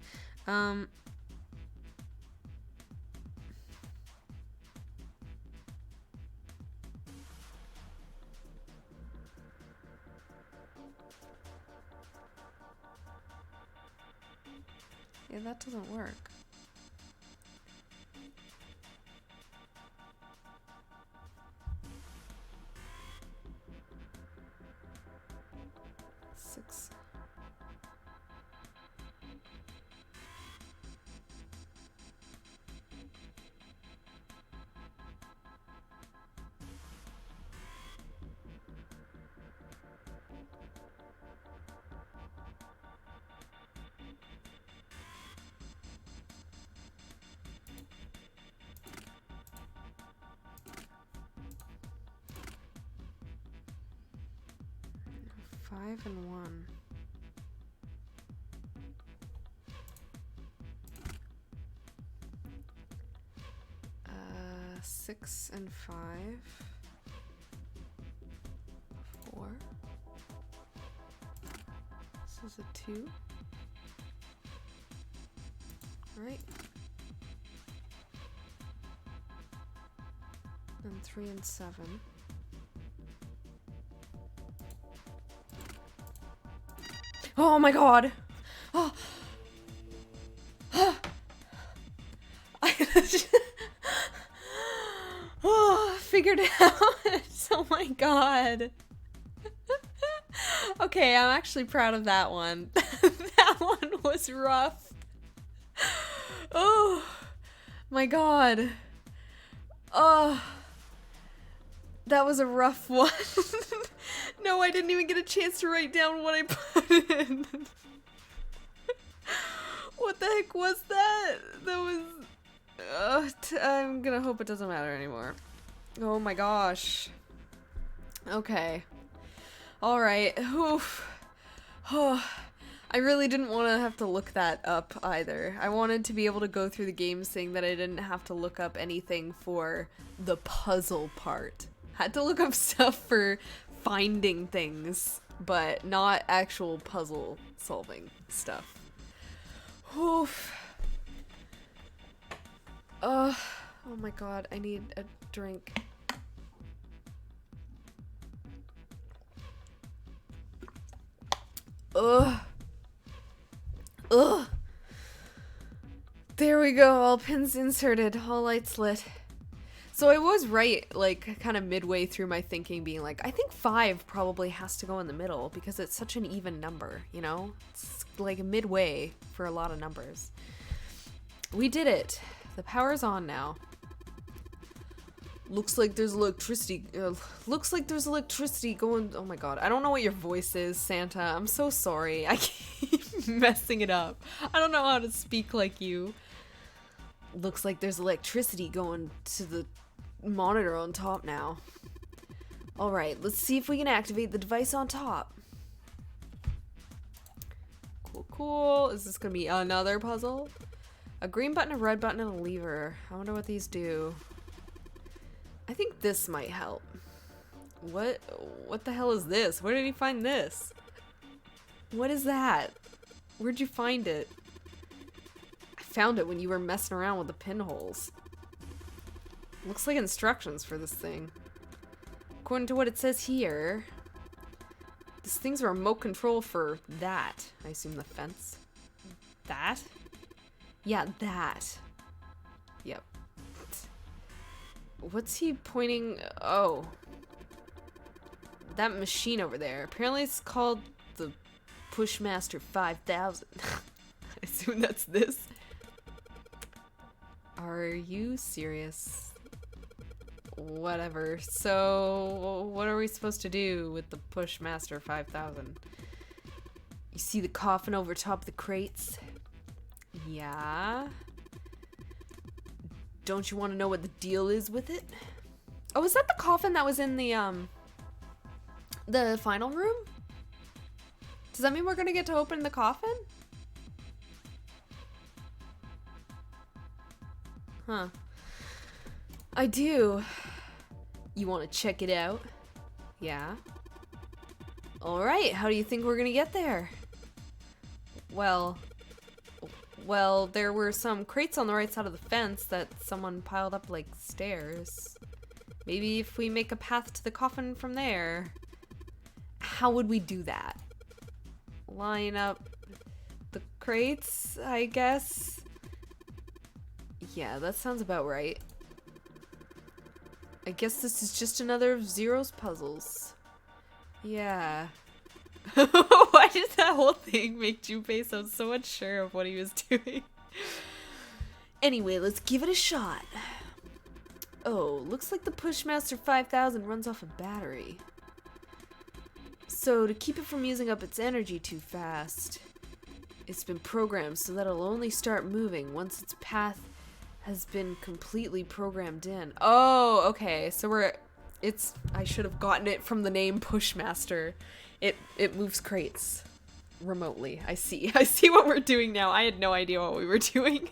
Yeah, that doesn't work. Six. Five and 1. Uh, 6 and 5. 4. This is a 2. Right. And 3 and 7. Oh my god! Oh. Oh, figured it out. Oh my god. Okay, I'm actually proud of that one. That one was rough. Oh my god. Oh, that was a rough one. No, I didn't even get a chance to write down what I put in. What the heck was that? That was... I'm gonna hope it doesn't matter anymore. Oh my gosh. Okay. Alright. Oof. Oh, I really didn't want to have to look that up either. I wanted to be able to go through the game saying that I didn't have to look up anything for the puzzle part. Had to look up stuff for finding things, but not actual puzzle solving stuff. Oof. Oh my god, I need a drink. Ugh. Ugh. There we go, all pins inserted, all lights lit. So I was right, like, kind of midway through my thinking, being like, I think 5 probably has to go in the middle, because it's such an even number, you know? It's like midway for a lot of numbers. We did it. The power's on now. Looks like there's electricity. Looks like there's electricity going. Oh my god. I don't know what your voice is, Santa. I'm so sorry. I keep messing it up. I don't know how to speak like you. Looks like there's electricity going to the monitor on top now. Alright, let's see if we can activate the device on top. Cool, cool. Is this gonna be another puzzle? A green button, a red button, and a lever. I wonder what these do. I think this might help. What the hell is this? Where did he find this? What is that? Where'd you find it? I found it when you were messing around with the pinholes. Looks like instructions for this thing. According to what it says here, this thing's a remote control for that. I assume the fence. That? Yeah, that. Yep. What's he pointing? Oh. That machine over there. Apparently it's called the Pushmaster 5000. I assume that's this. Are you serious? Whatever. So, what are we supposed to do with the Pushmaster 5000? You see the coffin over top of the crates? Yeah. Don't you want to know what the deal is with it? Oh, is that the coffin that was in the final room? Does that mean we're gonna get to open the coffin? Huh. I do. You want to check it out? Yeah. Alright, how do you think we're gonna get there? Well, there were some crates on the right side of the fence that someone piled up like stairs. Maybe if we make a path to the coffin from there. How would we do that? Line up the crates, I guess? Yeah, that sounds about right. I guess this is just another of Zero's puzzles. Yeah. Why did that whole thing make Junpei sound so unsure of what he was doing? Anyway, let's give it a shot. Oh, looks like the Pushmaster 5000 runs off a battery. So, to keep it from using up its energy too fast, it's been programmed so that it'll only start moving once its path has been completely programmed in. Oh, okay. So I should have gotten it from the name Pushmaster. It moves crates remotely. I see. I see what we're doing now. I had no idea what we were doing.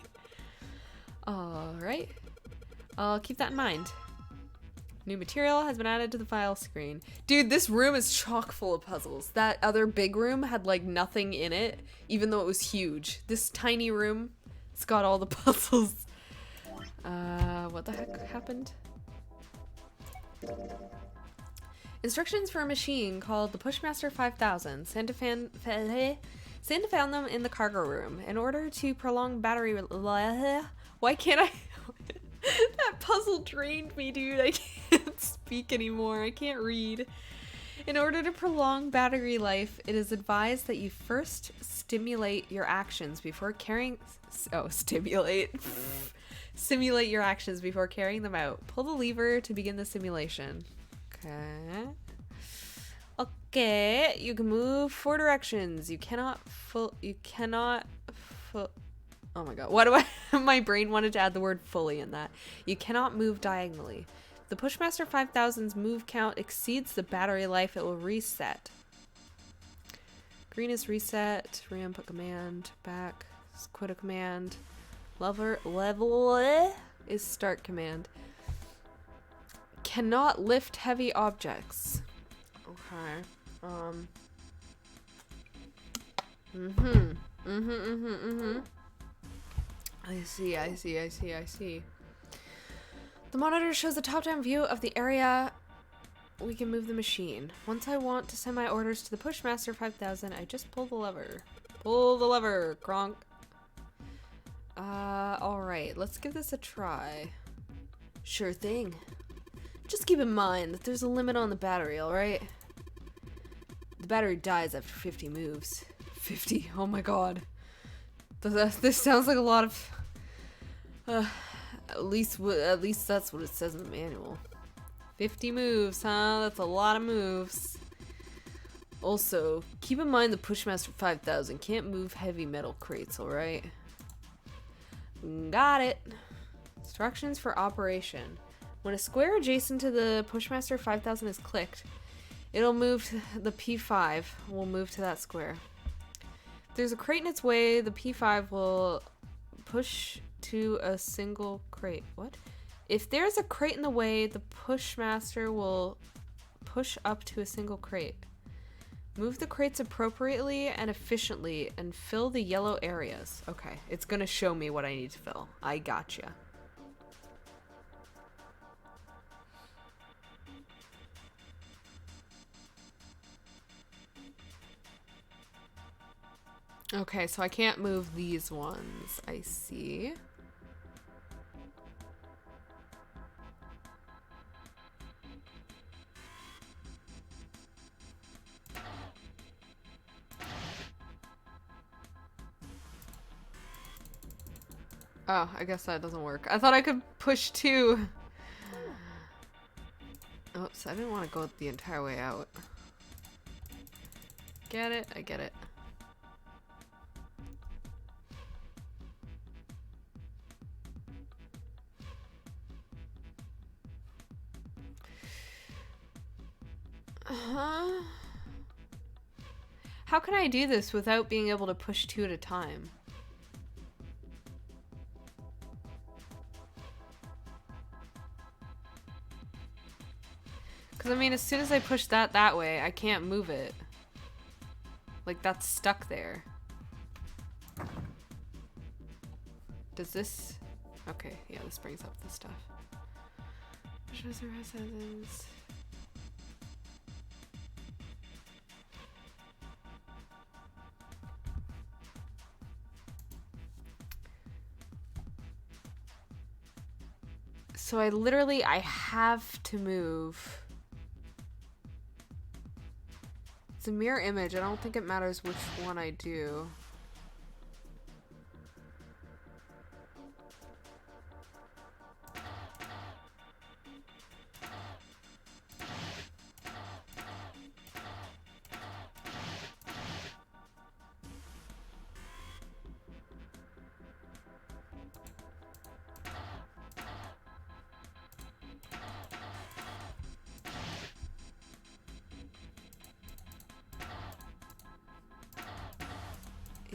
Alright. I'll keep that in mind. New material has been added to the file screen. Dude, this room is chock full of puzzles. That other big room had like nothing in it, even though it was huge. This tiny room, it's got all the puzzles. What the heck happened? Instructions for a machine called the Pushmaster 5000. Santa found them in the cargo room. In order to prolong battery... Why can't I... That puzzle drained me, dude. I can't speak anymore. I can't read. In order to prolong battery life, it is advised that you first stimulate your actions before carrying... Oh, stimulate. Simulate your actions before carrying them out. Pull the lever to begin the simulation. Okay. Okay, you can move 4 directions. You cannot oh my god, what do I... My brain wanted to add the word fully in that. You cannot move diagonally. The Pushmaster 5000's move count exceeds the battery life, it will reset. Green is reset. Re-input command. Back. Quit a command. Level is start command. Cannot lift heavy objects. Okay. I see. The monitor shows a top-down view of the area we can move the machine. Once I want to send my orders to the Pushmaster 5000, I just pull the lever. Pull the lever, Kronk. Alright, let's give this a try. Sure thing. Just keep in mind that there's a limit on the battery, alright? The battery dies after 50 moves. 50, oh my god. This sounds like a lot of... at least that's what it says in the manual. 50 moves, huh? That's a lot of moves. Also, keep in mind the Pushmaster 5000 can't move heavy metal crates, alright? Got it. Instructions for operation. When a square adjacent to the Pushmaster 5000 is clicked, it'll move to the P5 will move to that square. If there's a crate in its way, the P5 will push to a single crate. What? If there's a crate in the way, the Pushmaster will push up to a single crate. Move the crates appropriately and efficiently and fill the yellow areas. Okay, it's gonna show me what I need to fill. I gotcha. Okay, so I can't move these ones. I see. Oh, I guess that doesn't work. I thought I could push 2. Oops, I didn't want to go the entire way out. Get it? I get it. How can I do this without being able to push 2 at a time? Because, I mean, as soon as I push that way, I can't move it. Like, that's stuck there. Does this... Okay, yeah, this brings up the stuff. So I have to move. It's a mirror image. I don't think it matters which one I do.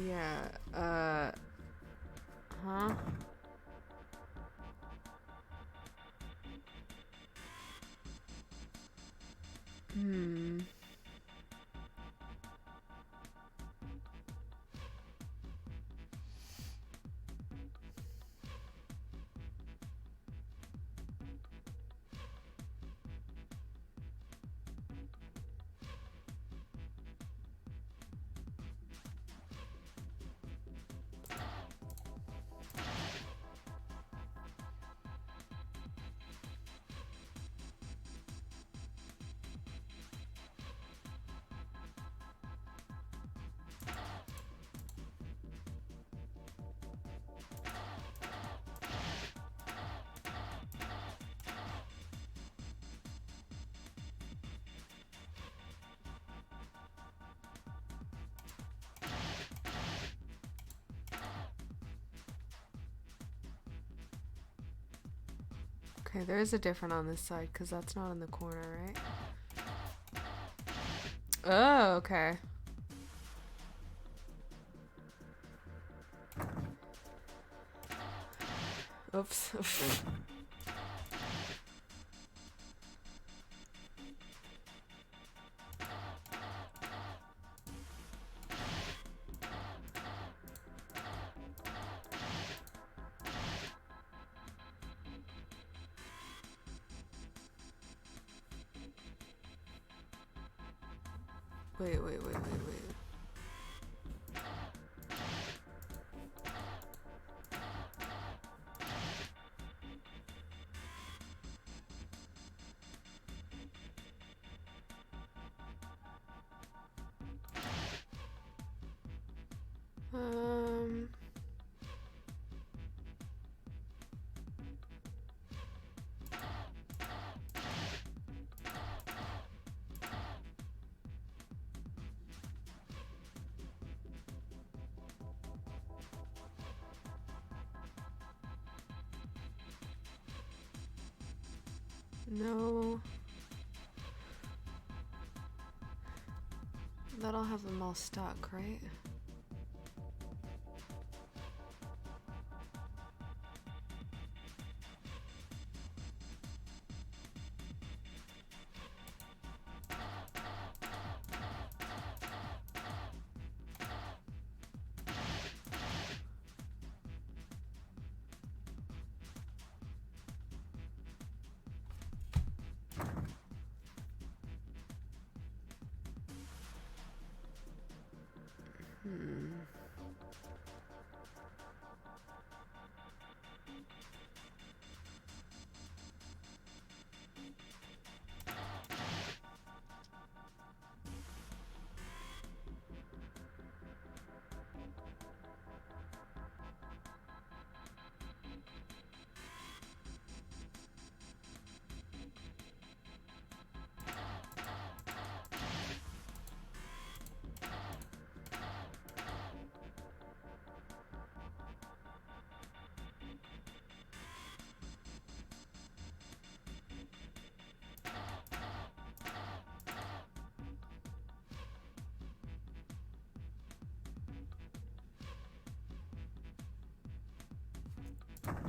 Yeah, huh? Okay, there is a different on this side because that's not in the corner, right? Oh, okay. Oops. Wait. Um. No. That'll have them all stuck, right?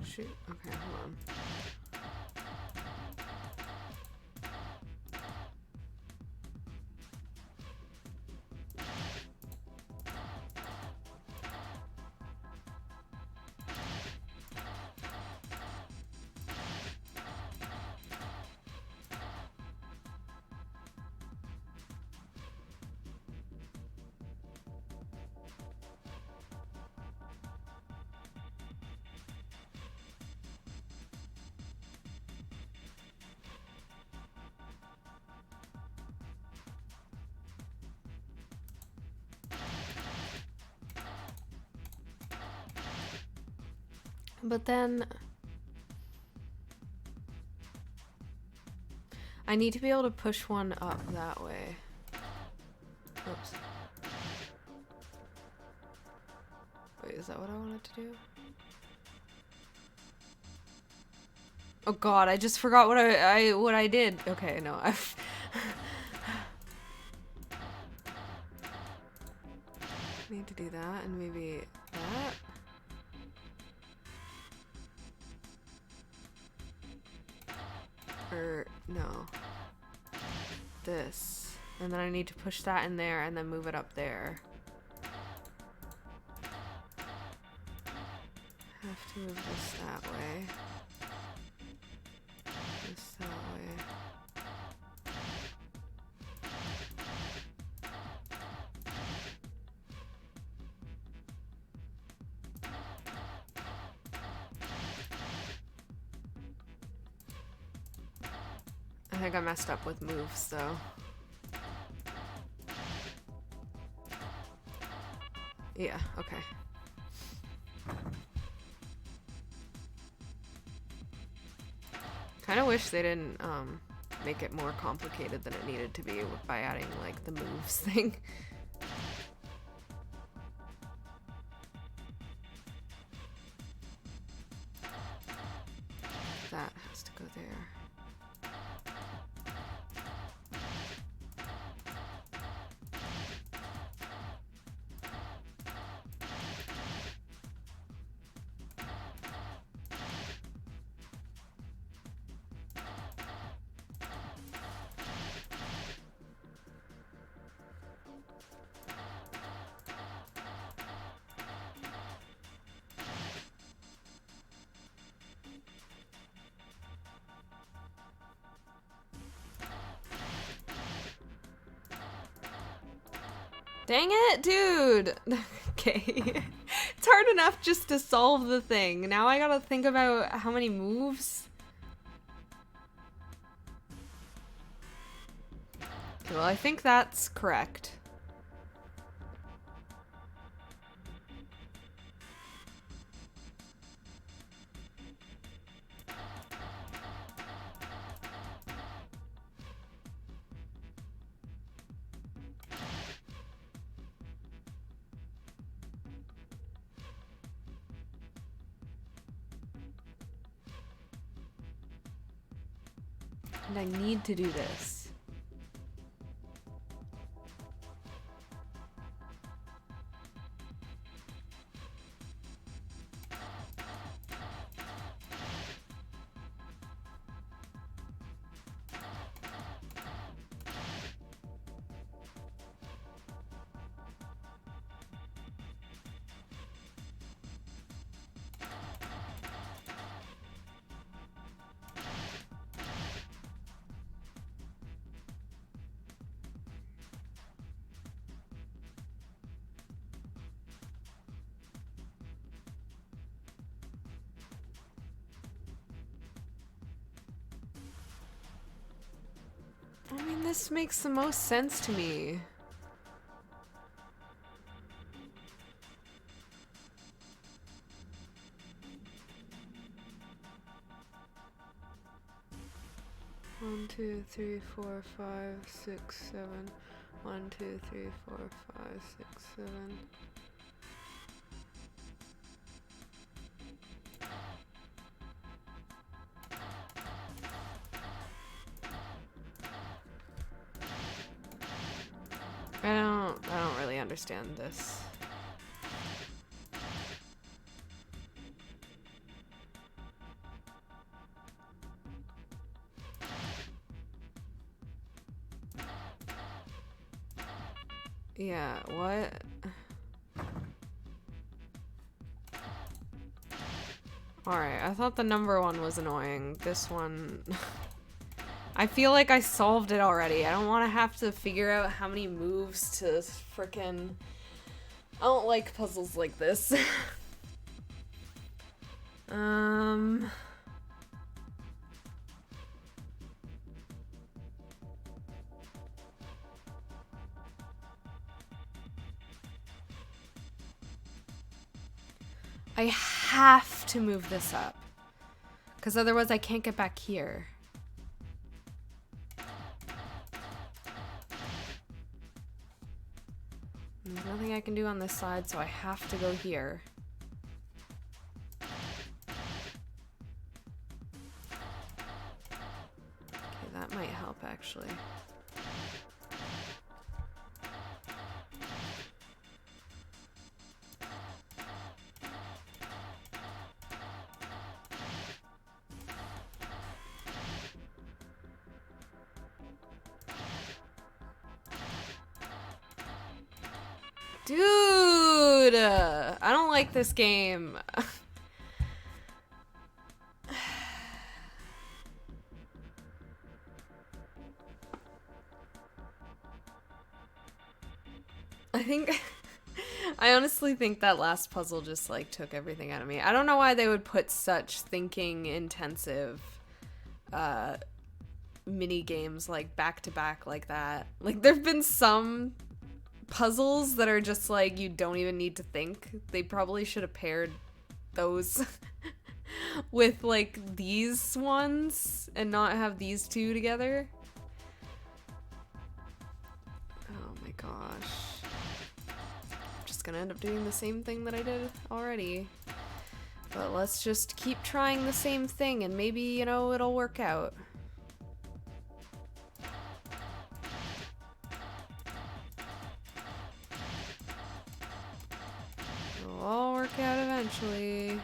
Shoot. Okay, hold on. But then I need to be able to push one up that way. Oops. Wait, is that what I wanted to do? Oh god, I just forgot what I did. Okay, no, I've need to do that and maybe that. Or no. This. And then I need to push that in there and then move it up there. Have to move this that way. This that way. I think I messed up with moves, though. Yeah, okay. Kind of wish they didn't make it more complicated than it needed to be by adding like the moves thing. that has to go there. Dang it, dude! Okay. It's hard enough just to solve the thing. Now I gotta think about how many moves. Okay, well, I think that's correct. And I need to do this. I mean, this makes the most sense to me. One, two, three, four, 5, 6, 7. 1, 2, 3, 4, 5, 6, 7. I don't really understand this. Yeah, what? Alright, I thought the number one was annoying. This one... I feel like I solved it already. I don't want to have to figure out how many moves to frickin'... I don't like puzzles like this. I have to move this up. Because otherwise I can't get back here. There's nothing I can do on this side, so I have to go here. Okay, that might help actually. Dude, I don't like this game. I honestly think that last puzzle just like took everything out of me. I don't know why they would put such thinking intensive mini games like back to back like that. Like there've been some puzzles that are just like you don't even need to think. They probably should have paired those with like these ones and not have these two together. Oh my gosh. I'm just gonna end up doing the same thing that I did already. But let's just keep trying the same thing and maybe, you know, it'll work out. It'll all work out eventually.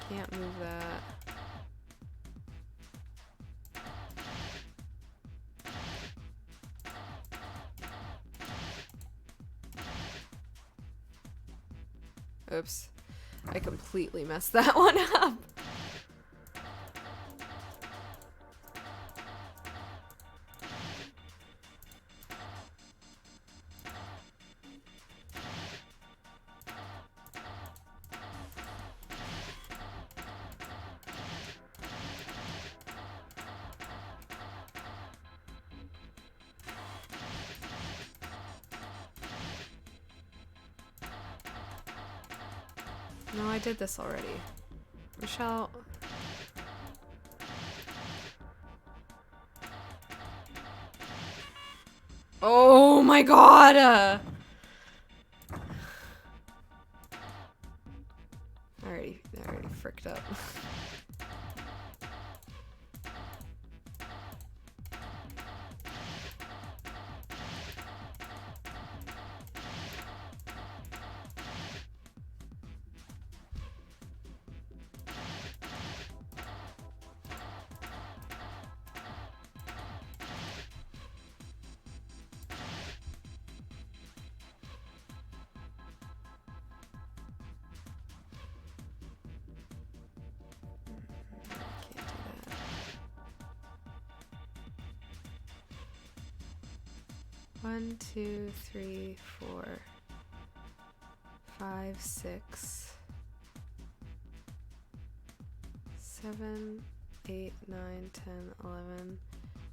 Can't move that. Oops. I completely messed that one up. No, I did this already. Michelle. Oh my god! I already fricked up. One, two, three, 4, 5, 6, 7, 8, 9, 10, 11,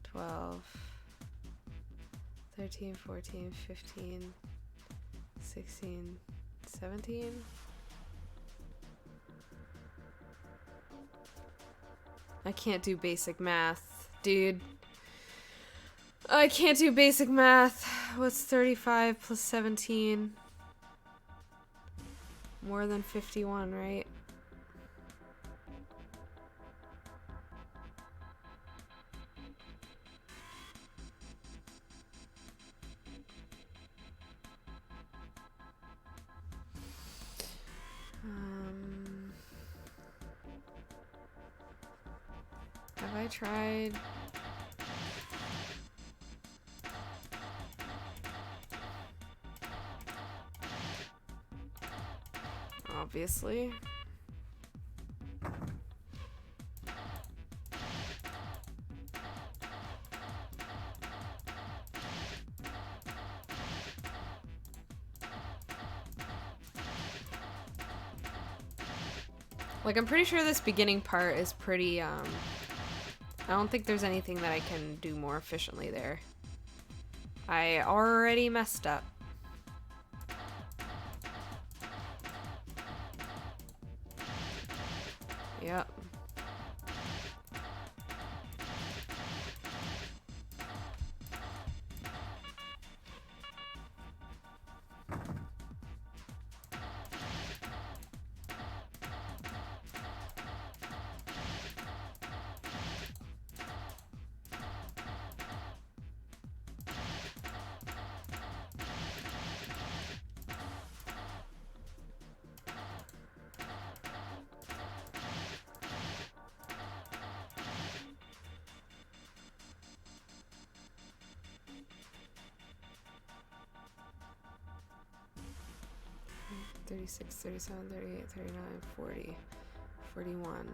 12, 13, 14, 15, 16, 17. I can't do basic math, dude. I can't do basic math. What's 35 plus 17? More than 51, right? Have I tried? Obviously. Like, I'm pretty sure this beginning part is pretty, I don't think there's anything that I can do more efficiently there. I already messed up. Yep. $36, $37, $38, $39, $40, $41,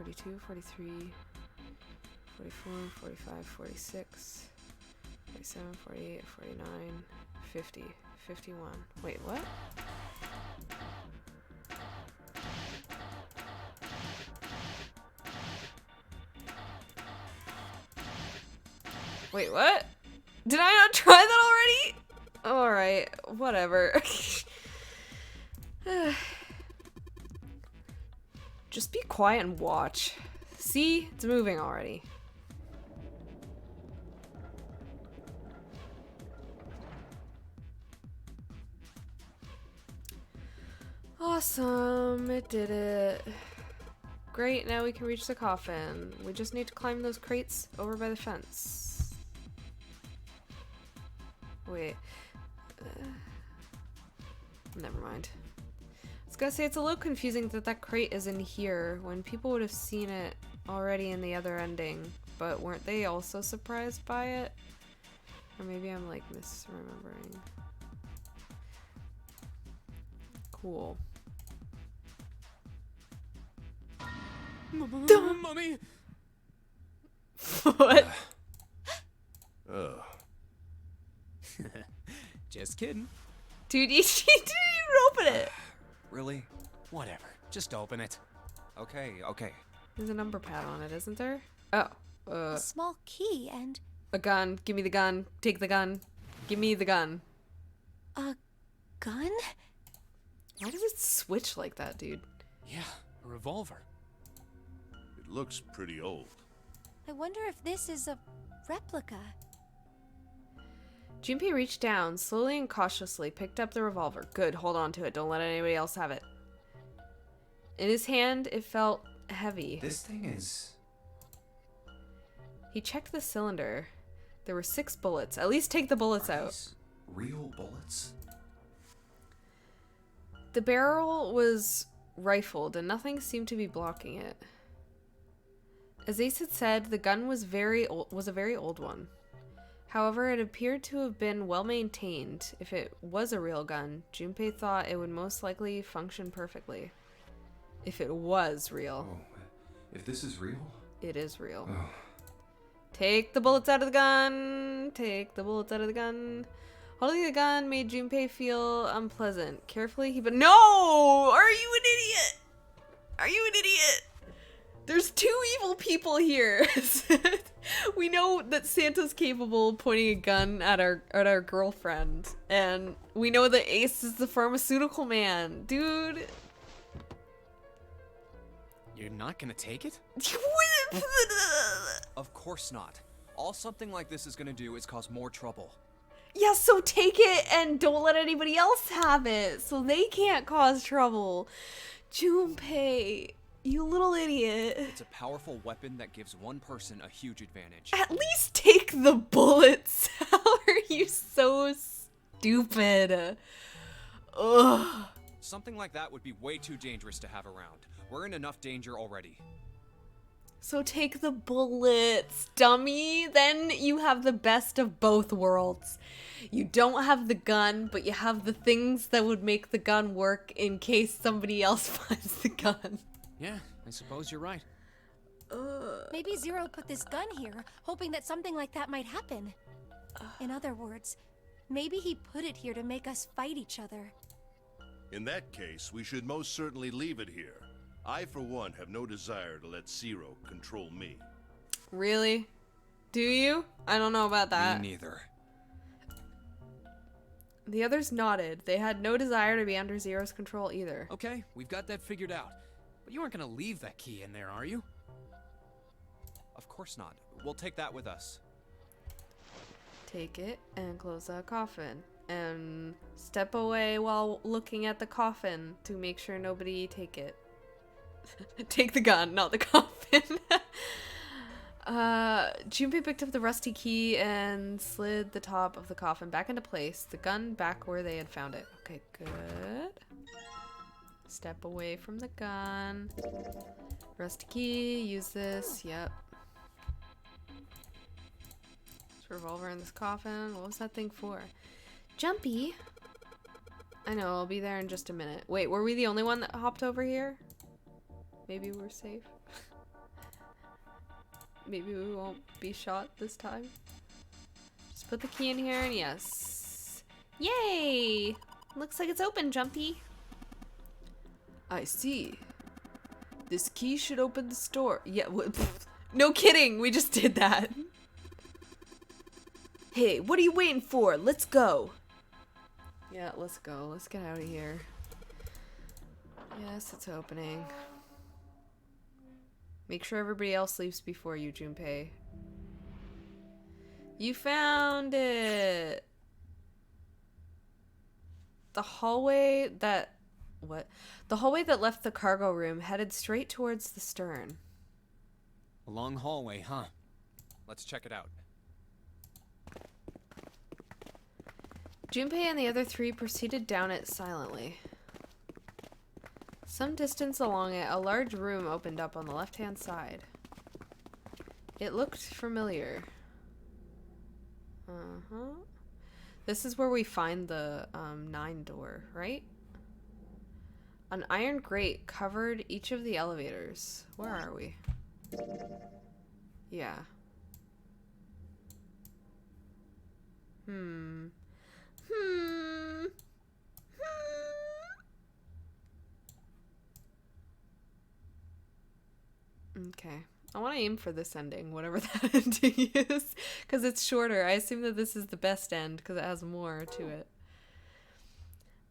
$42, $43, $44, $45, $46, $47, $48, $49, $50, $51. Wait, what? Wait, what? Did I not try that already? Alright, whatever. Just be quiet and watch. See? It's moving already. Awesome, it did it. Great, now we can reach the coffin. We just need to climb those crates over by the fence. Wait. Never mind. I was gonna say, it's a little confusing that that crate is in here when people would have seen it already in the other ending, but weren't they also surprised by it? Or maybe I'm like misremembering. Cool. Mummy! What? Oh. Just kidding. Dude, you didn't even open it! Really? Whatever. Just open it. Okay, okay. There's a number pad on it, isn't there? Oh. A small key and A gun. Give me the gun. Take the gun. Give me the gun. a gun? Why does it switch like that, dude? Yeah, a revolver. It looks pretty old. I wonder if this is a replica. Junpei reached down, slowly and cautiously picked up the revolver. Good, hold on to it. Don't let anybody else have it. In his hand, it felt heavy. This thing is... He checked the cylinder. There were 6 bullets. At least take the bullets out. these real bullets? The barrel was rifled, and nothing seemed to be blocking it. As Ace had said, the gun was a very old one. However, it appeared to have been well maintained. If it was a real gun, Junpei thought it would most likely function perfectly. If it was real. Oh, if this is real? It is real. Oh. Take the bullets out of the gun. Take the bullets out of the gun. Holding the gun made Junpei feel unpleasant. Carefully, he... But no! Are you an idiot? Are you an idiot? There's 2 evil people here. We know that Santa's capable of pointing a gun at our girlfriend, and we know that Ace is the pharmaceutical man, dude. You're not gonna take it? Of course not. All something like this is gonna do is cause more trouble. Yeah, so take it and don't let anybody else have it, so they can't cause trouble. Junpei, you little idiot. It's a powerful weapon that gives one person a huge advantage. At least take the bullets. How are you so stupid? Ugh. Something like that would be way too dangerous to have around. We're in enough danger already. So take the bullets, dummy. Then you have the best of both worlds. You don't have the gun, but you have the things that would make the gun work in case somebody else finds the gun. Yeah, I suppose you're right. Maybe Zero put this gun here, hoping that something like that might happen. In other words, maybe he put it here to make us fight each other. In that case, we should most certainly leave it here. I, for one, have no desire to let Zero control me. Really? Do you? I don't know about that. Me neither. The others nodded. They had no desire to be under Zero's control either. Okay, we've got that figured out. But you aren't gonna leave that key in there, are you? Of course not. We'll take that with us. Take it and close the coffin. And step away while looking at the coffin to make sure nobody take it. Take the gun, not the coffin. Junpei picked up the rusty key and slid the top of the coffin back into place, the gun back where they had found it. Okay, good. Step away from the gun. Rusty key, use this, yep. This revolver in this coffin. What was that thing for? Jumpy. I know, I'll be there in just a minute. Wait, were we the only one that hopped over here? Maybe we're safe. Maybe we won't be shot this time. Just put the key in here and yes. Yay! Looks like it's open, Jumpy. I see. This key should open the store. Yeah, no kidding, we just did that. Hey, what are you waiting for? Let's go. Yeah, let's go. Let's get out of here. Yes, it's opening. Make sure everybody else leaves before you, Junpei. You found it! The hallway that What? The hallway that left the cargo room headed straight towards the stern. A long hallway, huh? Let's check it out. Junpei and the other three proceeded down it silently. Some distance along it, a large room opened up on the left-hand side. It looked familiar. This is where we find the 9 door, right? An iron grate covered each of the elevators. Where are we? Yeah. Okay. I want to aim for this ending, whatever that ending is, because it's shorter. I assume that this is the best end because it has more to it.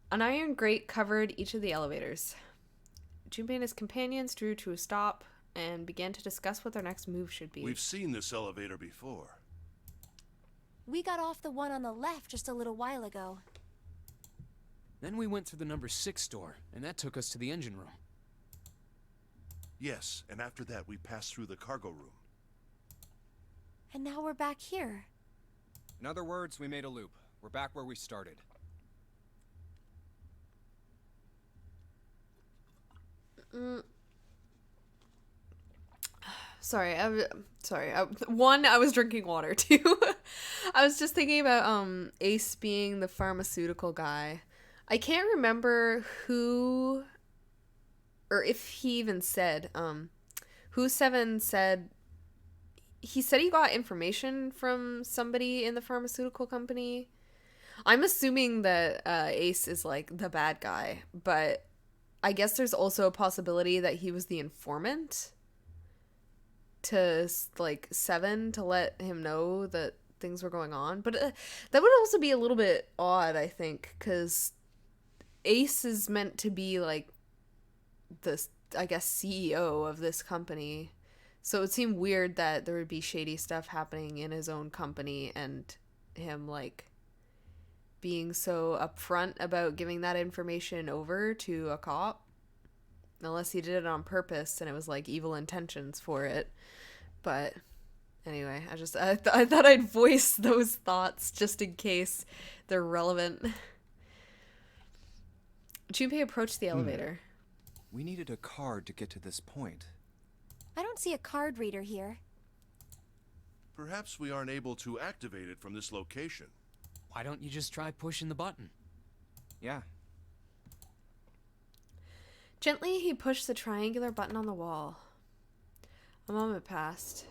An iron grate covered each of the elevators. Junpei and his companions drew to a stop and began to discuss what their next move should be. We've seen this elevator before. We got off the one on the left just a little while ago. Then we went through the number 6 door, and that took us to the engine room. Yes, and after that we passed through the cargo room. And now we're back here. In other words, we made a loop. We're back where we started. Sorry, I was drinking water too. I was just thinking about Ace being the pharmaceutical guy. I can't remember who, or if he even said, who Seven said. He said he got information from somebody in the pharmaceutical company. I'm assuming that Ace is like the bad guy, but I guess there's also a possibility that he was the informant to like Seven to let him know that things were going on. But that would also be a little bit odd, I think, because Ace is meant to be like this, I guess, CEO of this company. So it would seem weird that there would be shady stuff happening in his own company and him like being so upfront about giving that information over to a cop. Unless he did it on purpose and it was like evil intentions for it. But anyway, I thought I'd voice those thoughts just in case they're relevant. Junpei approached the elevator. We needed a card to get to this point. I don't see a card reader here. Perhaps we aren't able to activate it from this location. Why don't you just try pushing the button? Yeah. Gently, he pushed the triangular button on the wall. A moment passed.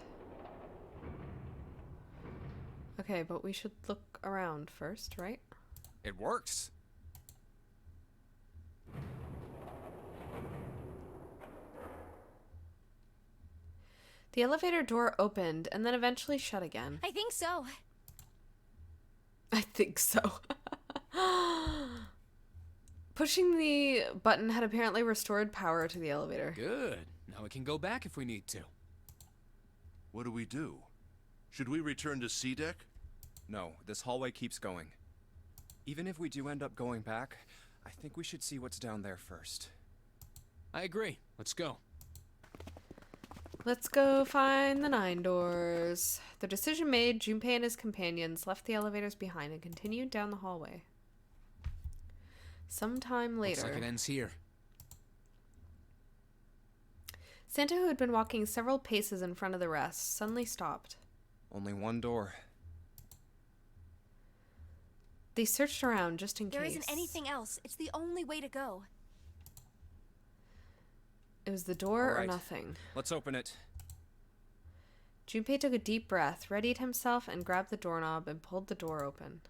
Okay, but we should look around first, right? It works. The elevator door opened and then eventually shut again. I think so. I think so. Pushing the button had apparently restored power to the elevator. Good. Now we can go back if we need to. What do we do? Should we return to C deck? No, this hallway keeps going. Even if we do end up going back, I think we should see what's down there first. I agree. Let's go. Let's go find the 9 doors. The decision made, Junpei and his companions left the elevators behind and continued down the hallway. Sometime later. Looks like it ends here. Santa, who had been walking several paces in front of the rest, suddenly stopped. Only one door. They searched around just in case. There isn't anything else. It's the only way to go. It was the door All right. or nothing. Let's open it. Junpei took a deep breath, readied himself, and grabbed the doorknob and pulled the door open.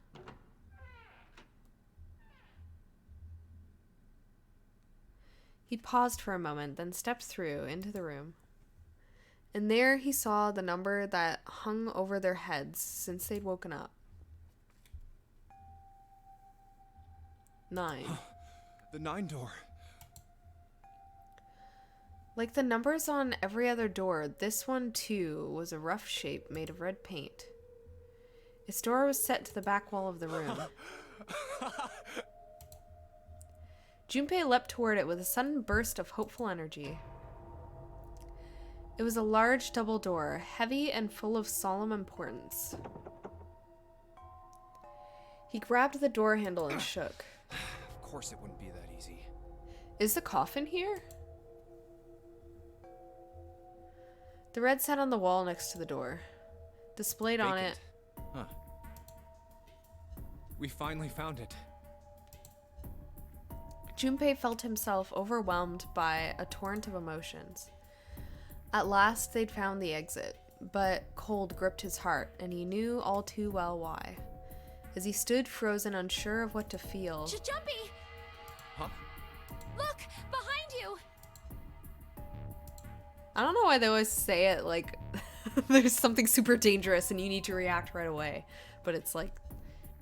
He paused for a moment, then stepped through into the room. And there he saw the number that hung over their heads since they'd woken up. 9. The 9 door. Like the numbers on every other door, this one too was a rough shape made of red paint. Its door was set to the back wall of the room. Junpei leapt toward it with a sudden burst of hopeful energy. It was a large double door, heavy and full of solemn importance. He grabbed the door handle and shook. Of course it wouldn't be that easy. Is the coffin here? The red sat on the wall next to the door. Displayed on it. Huh. We finally found it. Junpei felt himself overwhelmed by a torrent of emotions. At last they'd found the exit, but cold gripped his heart, and he knew all too well why. As he stood frozen, unsure of what to feel... Jumpy! Huh? Look! Behind you! I don't know why they always say it like there's something super dangerous and you need to react right away. But it's like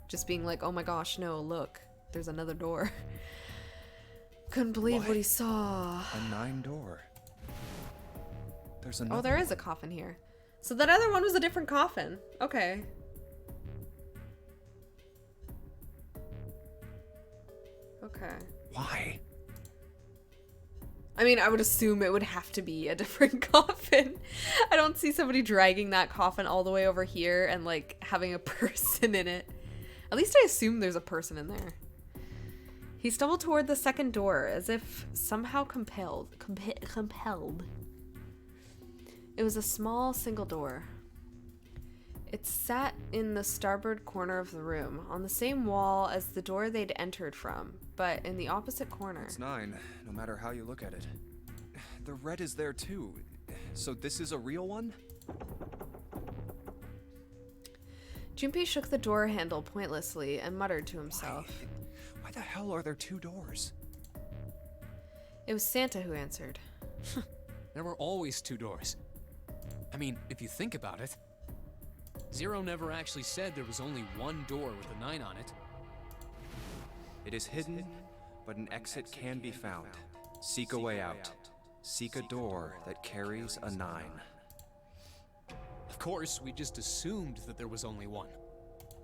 just being like, oh my gosh, no, look, there's another door. Couldn't believe what he saw. A 9 door. There's another. Oh, there is a coffin here. So that other one was a different coffin. Okay. Okay. Why? I mean, I would assume it would have to be a different coffin. I don't see somebody dragging that coffin all the way over here and, like, having a person in it. At least I assume there's a person in there. He stumbled toward the second door, as if somehow compelled. It was a small, single door. It sat in the starboard corner of the room, on the same wall as the door they'd entered from, but in the opposite corner. It's 9, no matter how you look at it. The red is there too. So this is a real one? Junpei shook the door handle pointlessly and muttered to himself. Why the hell are there 2 doors? It was Santa who answered. There were always 2 doors. I mean, if you think about it. Zero never actually said there was only one door with a 9 on it. It is hidden, but an exit can be found. Seek a way out. Seek a door that carries a 9. Of course, we just assumed that there was only one.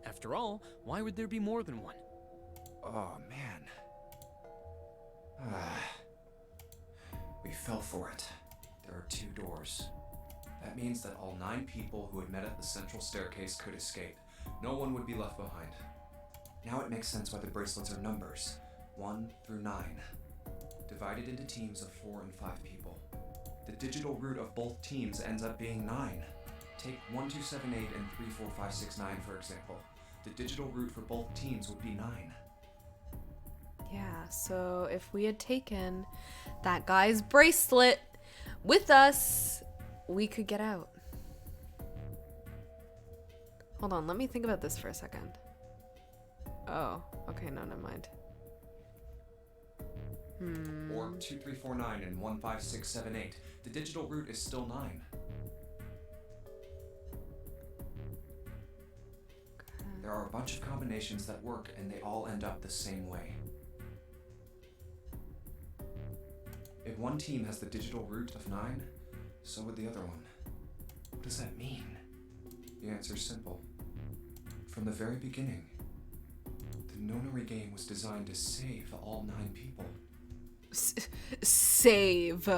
After all, why would there be more than one? Oh, man. We fell for it. There are 2 doors. That means that all 9 people who had met at the central staircase could escape. No one would be left behind. Now it makes sense why the bracelets are numbers. 1 through 9. Divided into teams of 4 and 5 people. The digital root of both teams ends up being 9. Take 1, 2, 7, 8 and 3, 4, 5, 6, 9 for example. The digital root for both teams would be 9. Yeah, so if we had taken that guy's bracelet with us, we could get out. Hold on, let me think about this for a second. Oh, okay, no, never mind. Or 2, 3, 4, 9 and 1, 5, 6, 7, 8. The digital root is still 9. There are a bunch of combinations that work and they all end up the same way. If one team has the digital root of 9, so would the other one. What does that mean? The answer's simple. From the very beginning, the Nonary game was designed to save all 9 people. Save.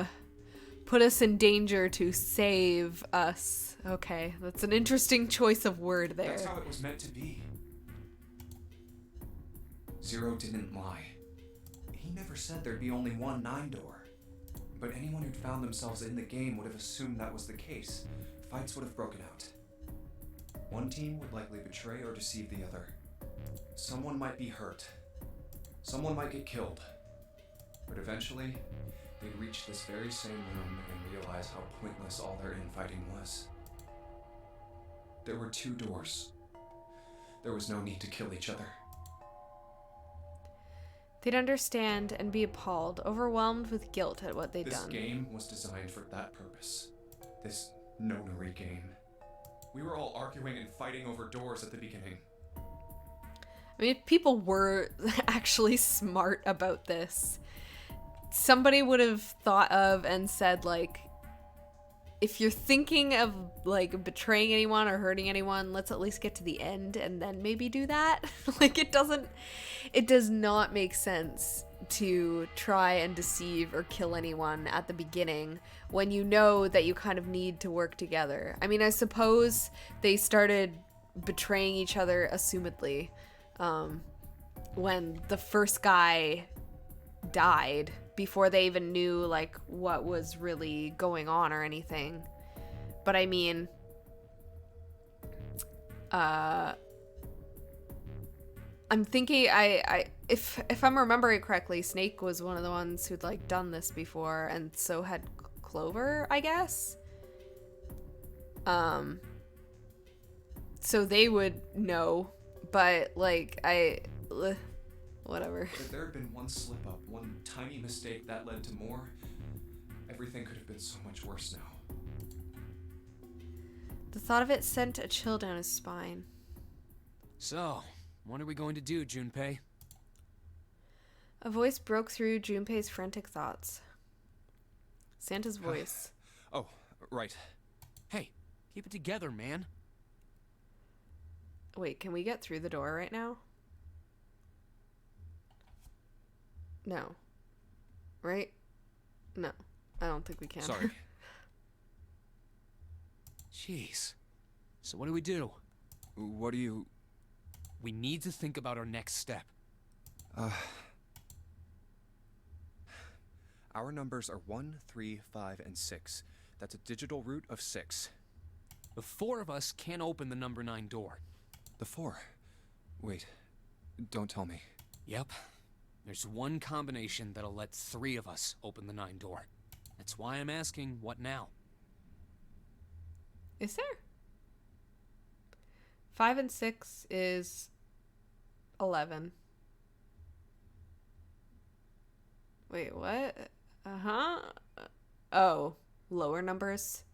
Put us in danger to save us. Okay, that's an interesting choice of word there. That's how it was meant to be. Zero didn't lie. He never said there'd be only one 9 door. But anyone who'd found themselves in the game would have assumed that was the case. Fights would have broken out. One team would likely betray or deceive the other. Someone might be hurt. Someone might get killed. But eventually, they'd reach this very same room and realize how pointless all their infighting was. There were 2 doors. There was no need to kill each other. They'd understand and be appalled, overwhelmed with guilt at what they'd done. This game was designed for that purpose. This Nonary game. We were all arguing and fighting over doors at the beginning. I mean, if people were actually smart about this, somebody would have thought of and said, like, if you're thinking of, like, betraying anyone or hurting anyone, let's at least get to the end and then maybe do that. Like, it does not make sense to try and deceive or kill anyone at the beginning when you know that you kind of need to work together. I mean, I suppose they started betraying each other, assumedly, when the first guy died, before they even knew, like, what was really going on or anything. But I mean, I'm thinking, if I'm remembering correctly, Snake was one of the ones who'd like done this before, and so had Clover, I guess. So they would know, but like whatever. If there had been one slip up, one tiny mistake that led to more, everything could have been so much worse now. The thought of it sent a chill down his spine. So, what are we going to do, Junpei? A voice broke through Junpei's frantic thoughts. Santa's voice. Oh, right. Hey, keep it together, man. Wait, can we get through the door right now? No. Right? No. I don't think we can. Sorry. Jeez. So what do we do? What do you... We need to think about our next step. Our numbers are 1, 3, 5, and 6. That's a digital root of 6. The 4 of us can't open the number 9 door. The 4? Wait, don't tell me. Yep. There's one combination that'll let 3 of us open the 9 door. That's why I'm asking, what now? Is there? 5 and 6 is 11. Wait, what? Uh-huh. Oh, lower numbers.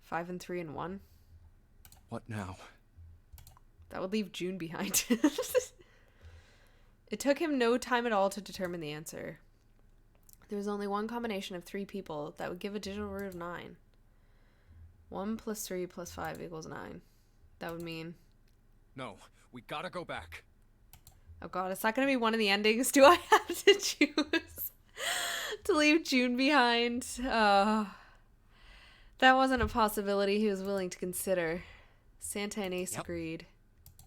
5 and 3 and 1. What now? That would leave June behind. It took him no time at all to determine the answer. There was only one combination of 3 people that would give a digital root of 9. 1 plus 3 plus 5 equals 9. That would mean... No, we gotta go back. Oh god, is that going to be one of the endings? Do I have to choose to leave June behind? That wasn't a possibility he was willing to consider. Santa and Ace agreed.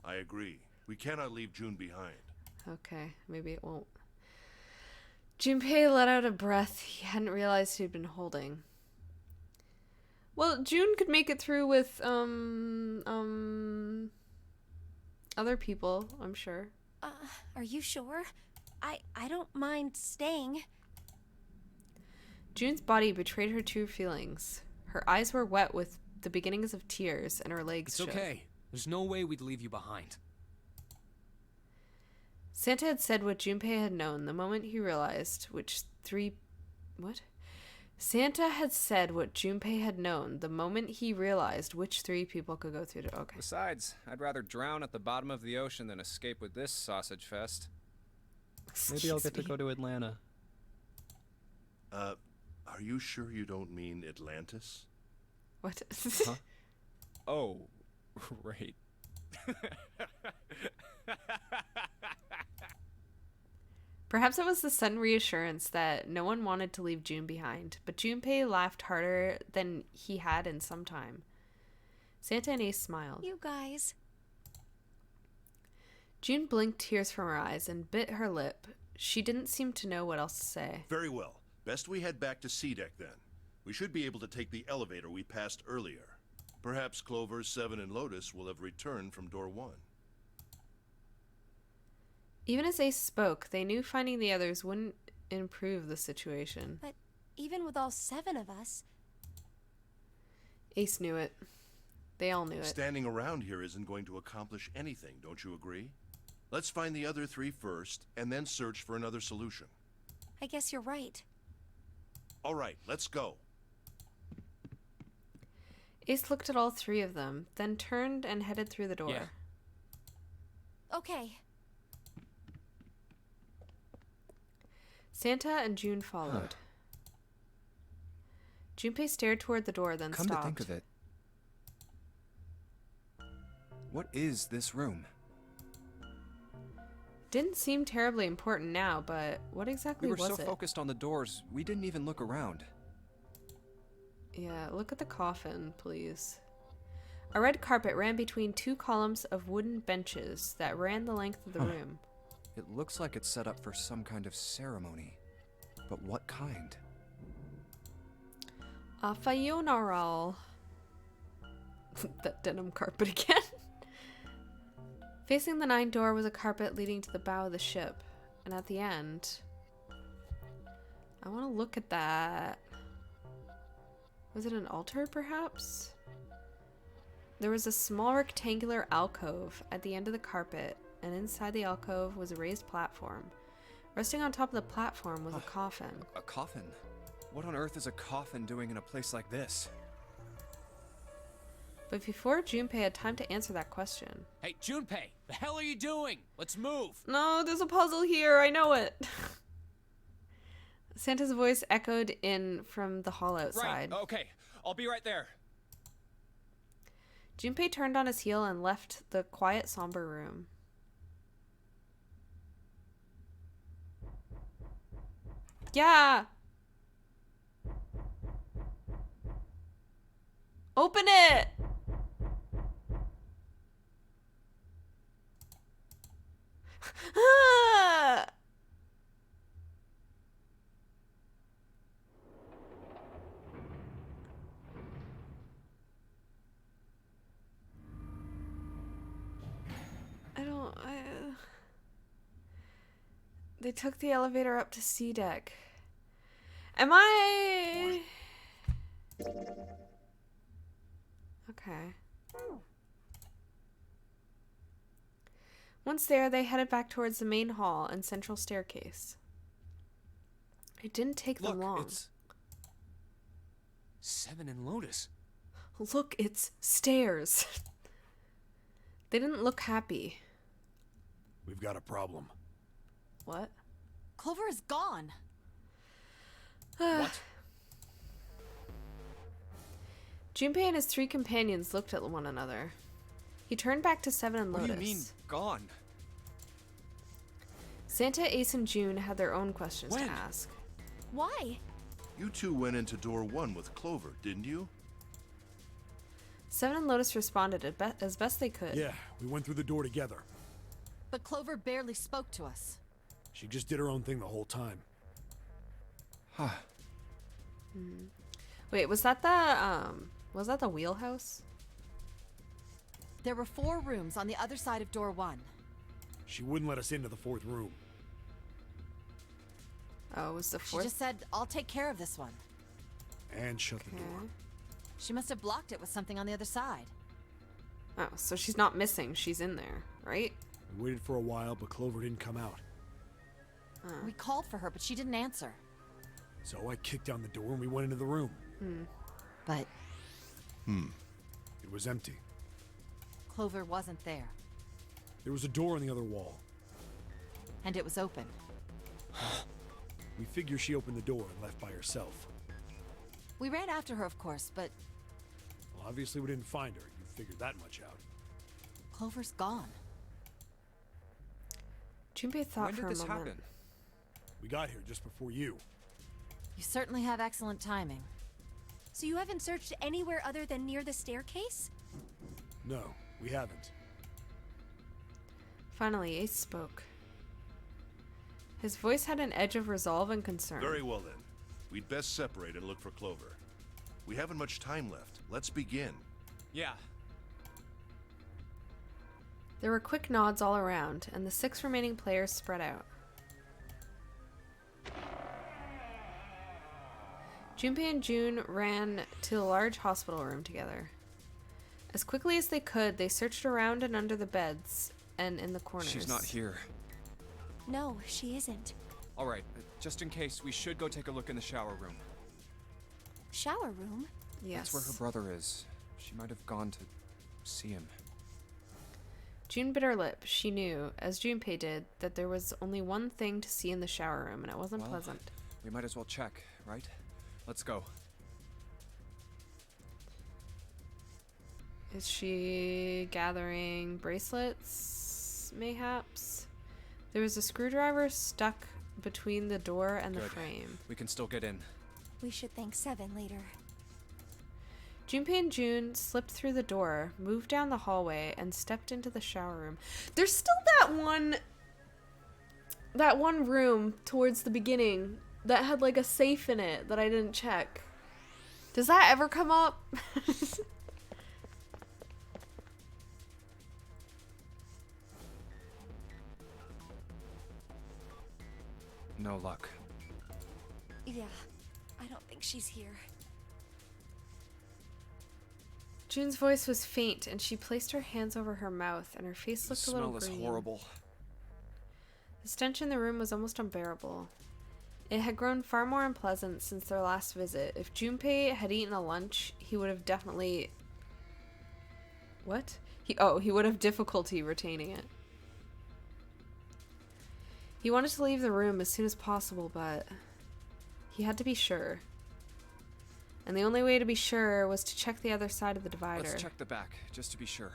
I agree. We cannot leave June behind. Okay, maybe it won't. Junpei let out a breath he hadn't realized he'd been holding. Well, June could make it through with, other people, I'm sure. Are you sure? I don't mind staying. June's body betrayed her true feelings. Her eyes were wet with the beginnings of tears, and her legs It's shook. okay. There's no way we'd leave you behind. Santa had said what Junpei had known the moment he realized which 3... What? Santa had said what Junpei had known the moment he realized which 3 people could go through the... Okay. Besides, I'd rather drown at the bottom of the ocean than escape with this sausage fest. Maybe I'll get to go to Atlanta. Are you sure you don't mean Atlantis? What? Huh? Oh, right. Perhaps it was the sudden reassurance that no one wanted to leave June behind, but Junpei laughed harder than he had in some time. Santa and Ace smiled. You guys. June blinked tears from her eyes and bit her lip. She didn't seem to know what else to say. Very well. Best we head back to C-Deck then. We should be able to take the elevator we passed earlier. Perhaps Clover, 7, and Lotus will have returned from door 1. Even as Ace spoke, they knew finding the others wouldn't improve the situation. But even with all 7 of us... Ace knew it. They all knew it. Standing around here isn't going to accomplish anything, don't you agree? Let's find the other 3 first, and then search for another solution. I guess you're right. All right, let's go. Ace looked at all 3 of them, then turned and headed through the door. Yeah. Okay. Santa and June followed. Junpei stared toward the door, then Come stopped. to think of it, what is this room? Didn't seem terribly important now, but what exactly We were was so it? focused on the doors, we didn't even look around. Yeah, look at the coffin, please. A red carpet ran between two columns of wooden benches that ran the length of the room. It looks like it's set up for some kind of ceremony. But what kind? A funeral. That denim carpet again. Facing the 9 door was a carpet leading to the bow of the ship. And at the end... I want to look at that. Was it an altar, perhaps? There was a small rectangular alcove at the end of the carpet, and inside the alcove was a raised platform. Resting on top of the platform was a coffin. A coffin? What on earth is a coffin doing in a place like this? But before Junpei had time to answer that question... Hey, Junpei, the hell are you doing? Let's move. No, there's a puzzle here, I know it. Santa's voice echoed in from the hall outside. Right, okay. I'll be right there. Junpei turned on his heel and left the quiet, somber room. Yeah! Open it! Ah! They took the elevator up to C deck. Am I... Okay. Once there, they headed back towards the main hall and central staircase. It didn't take them long. It's... 7 and Lotus. Look, it's stairs. They didn't look happy. We've got a problem. What? Clover is gone. What? Junpei and his 3 companions looked at one another. He turned back to 7 and What Lotus. do you mean, gone? Santa, Ace, and June had their own questions to When? ask. Why? You two went into door 1 with Clover, didn't you? 7 and Lotus responded as best they could. Yeah, we went through the door together. But Clover barely spoke to us. She just did her own thing the whole time. Huh. Wait, was that the wheelhouse? There were 4 rooms on the other side of door 1. She wouldn't let us into the 4th room. Oh, it was the She 4th? just said, I'll take care of this one. And shut the door. Okay. She must have blocked it with something on the other side. Oh, so she's not missing. She's in there, right? We waited for a while, but Clover didn't come out. We called for her, but she didn't answer. So I kicked down the door and we went into the room. But It was empty. Clover wasn't there. There was a door on the other wall. And it was open. We figure she opened the door and left by herself. We ran after her, of course, but Well, obviously we didn't find her. You figured that much out. Clover's gone. Junpei thought When for did a this moment. happen? We got here just before you. You certainly have excellent timing. So you haven't searched anywhere other than near the staircase? No, we haven't. Finally, Ace spoke. His voice had an edge of resolve and concern. Very well then. We'd best separate and look for Clover. We haven't much time left. Let's begin. Yeah. There were quick nods all around, and the 6 remaining players spread out. Junpei and June ran to the large hospital room together. As quickly as they could, they searched around and under the beds and in the corners. She's not here. No, she isn't. All right, just in case, we should go take a look in the shower room. Shower room? Yes. That's where her brother is. She might have gone to see him. June bit her lip. She knew, as Junpei did, that there was only one thing to see in the shower room, and it wasn't Well, pleasant. We might as well check, right? Let's go. Is she gathering bracelets, mayhaps? There was a screwdriver stuck between the door and the Good. frame. We can still get in. We should thank Seven later. Junpei and June slipped through the door, moved down the hallway, and stepped into the shower room. There's still that one room towards the beginning that had like a safe in it that I didn't check. Does that ever come up? No luck. Yeah, I don't think she's here. June's voice was faint, and she placed her hands over her mouth, and her face looked a little green. The smell is horrible. The stench in the room was almost unbearable. It had grown far more unpleasant since their last visit. If Junpei had eaten a lunch, he would have definitely... What? He would have difficulty retaining it. He wanted to leave the room as soon as possible, but he had to be sure. And the only way to be sure was to check the other side of the divider. Let's check the back, just to be sure.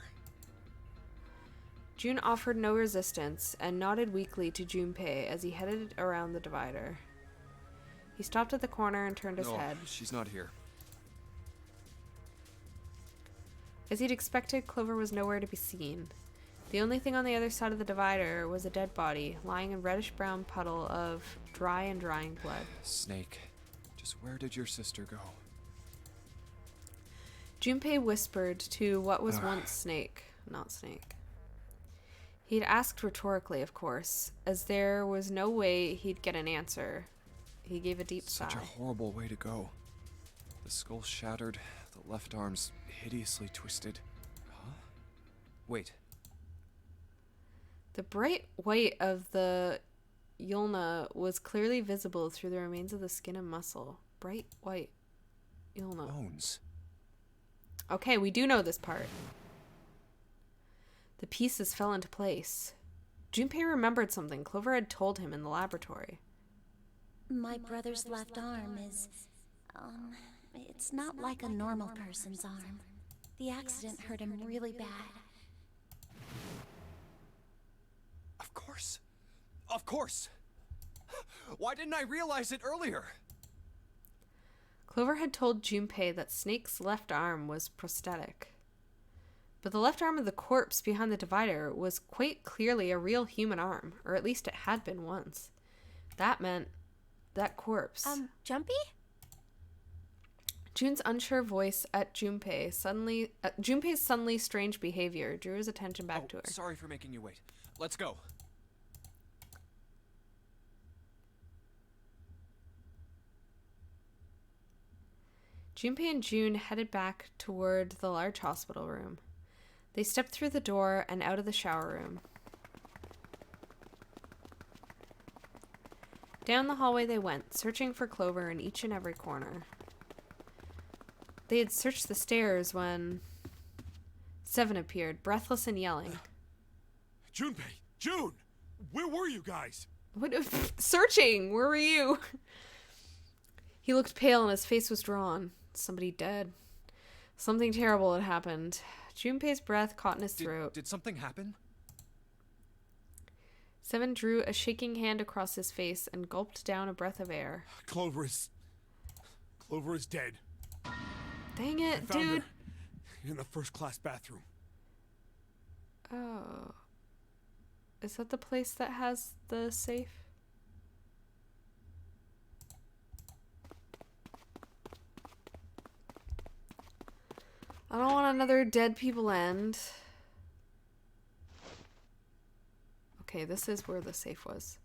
June offered no resistance and nodded weakly to Junpei as he headed around the divider. He stopped at the corner and turned his head. She's not here. As he'd expected, Clover was nowhere to be seen. The only thing on the other side of the divider was a dead body, lying in a reddish-brown puddle of dry and drying blood. Snake, just where did your sister go? Junpei whispered to what was once Snake, not Snake. He'd asked rhetorically, of course, as there was no way he'd get an answer. He gave a deep sigh. Such a horrible way to go. The skull shattered, the left arm's hideously twisted. Huh? Wait. The bright white of the ulna was clearly visible through the remains of the skin and muscle. Bright white ulna. Bones. Okay, we do know this part. The pieces fell into place. Junpei remembered something Clover had told him in the laboratory. My brother's left arm is, it's not like a normal person's arm. The accident hurt him really bad. Of course. Of course. Why didn't I realize it earlier? Clover had told Junpei that Snake's left arm was prosthetic. But the left arm of the corpse behind the divider was quite clearly a real human arm, or at least it had been once. That meant that corpse. Jumpy? June's unsure voice at Junpei's suddenly strange behavior drew his attention back to her. Sorry for making you wait. Let's go. Junpei and June headed back toward the large hospital room. They stepped through the door and out of the shower room. Down the hallway they went, searching for Clover in each and every corner. They had searched the stairs when Seven appeared, breathless and yelling. Junpei! June! Where were you guys? What? Searching! Where were you? He looked pale and his face was drawn. Somebody dead. Something terrible had happened. Junpei's breath caught in his throat. Did something happen? Seven drew a shaking hand across his face and gulped down a breath of air. Clover is dead. Dang it, I found dude. her in the first-class bathroom. Oh. Is that the place that has the safe? I don't want another dead people end. Okay, this is where the safe was.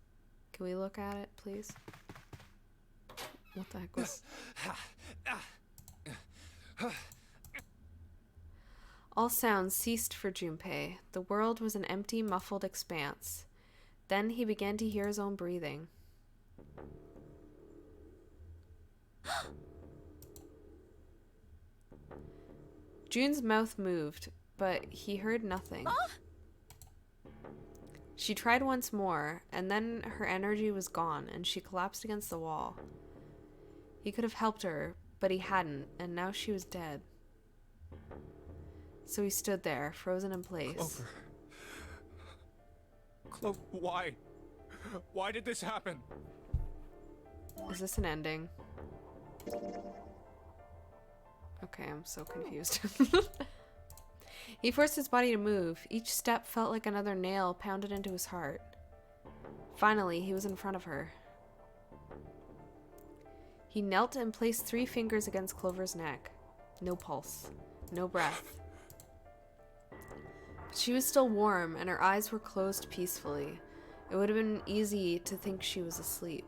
Can we look at it, please? What the heck was... All sounds ceased for Junpei. The world was an empty, muffled expanse. Then he began to hear his own breathing. June's mouth moved, but he heard nothing. She tried once more, and then her energy was gone, and she collapsed against the wall. He could have helped her, but he hadn't, and now she was dead. So he stood there, frozen in place. Clover, why? Why did this happen? Is this an ending? Okay, I'm so confused. He forced his body to move. Each step felt like another nail pounded into his heart. Finally, he was in front of her. He knelt and placed 3 fingers against Clover's neck. No pulse. No breath. But she was still warm, and her eyes were closed peacefully. It would have been easy to think she was asleep.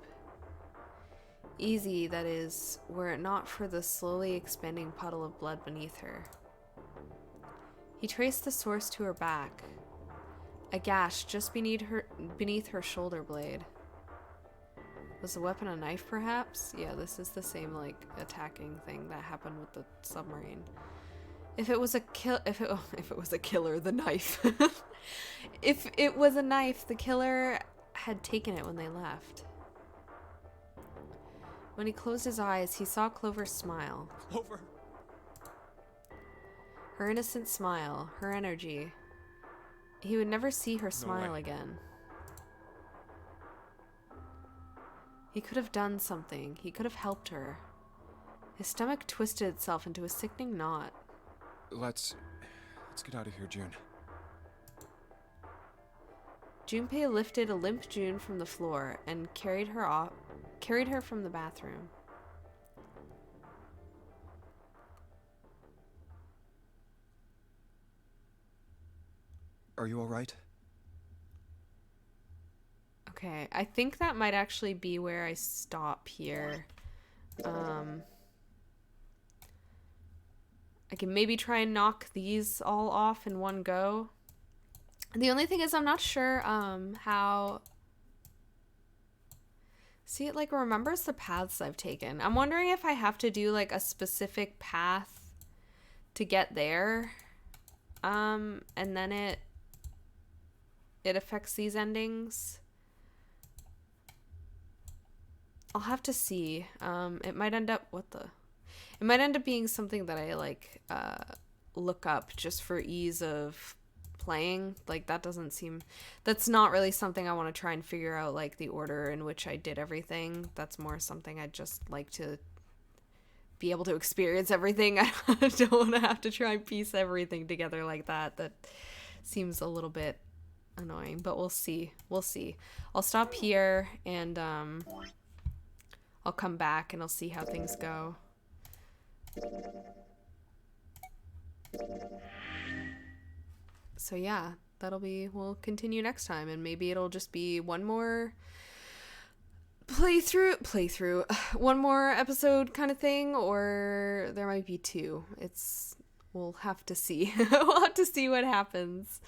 Easy, that is, were it not for the slowly expanding puddle of blood beneath her. He traced the source to her back. A gash just beneath her shoulder blade. Was the weapon a knife, perhaps? Yeah, this is the same, like, attacking thing that happened with the submarine. If it was a killer, the knife. If it was a knife, the killer had taken it when they left. When he closed his eyes, he saw Clover smile. Clover. Her innocent smile, her energy. He would never see her smile again. He could have done something. He could have helped her. His stomach twisted itself into a sickening knot. Let's get out of here, June. Junpei lifted a limp June from the floor and carried her from the bathroom. Are you all right? Okay, I think that might actually be where I stop here. I can maybe try and knock these all off in one go. The only thing is I'm not sure how... See, it like remembers the paths I've taken. I'm wondering if I have to do like a specific path to get there. And then it affects these endings. I'll have to see. It might end up it might end up being something that I like look up just for ease of playing. Like that's not really something I want to try and figure out, like the order in which I did everything. That's more something I'd just like to be able to experience everything. I don't want to have to try and piece everything together like that. That seems a little bit annoying, but we'll see. I'll stop here and I'll come back and I'll see how things go. So yeah, we'll continue next time, and maybe it'll just be one more playthrough, one more episode kind of thing, or there might be 2. We'll have to see. We'll have to see what happens.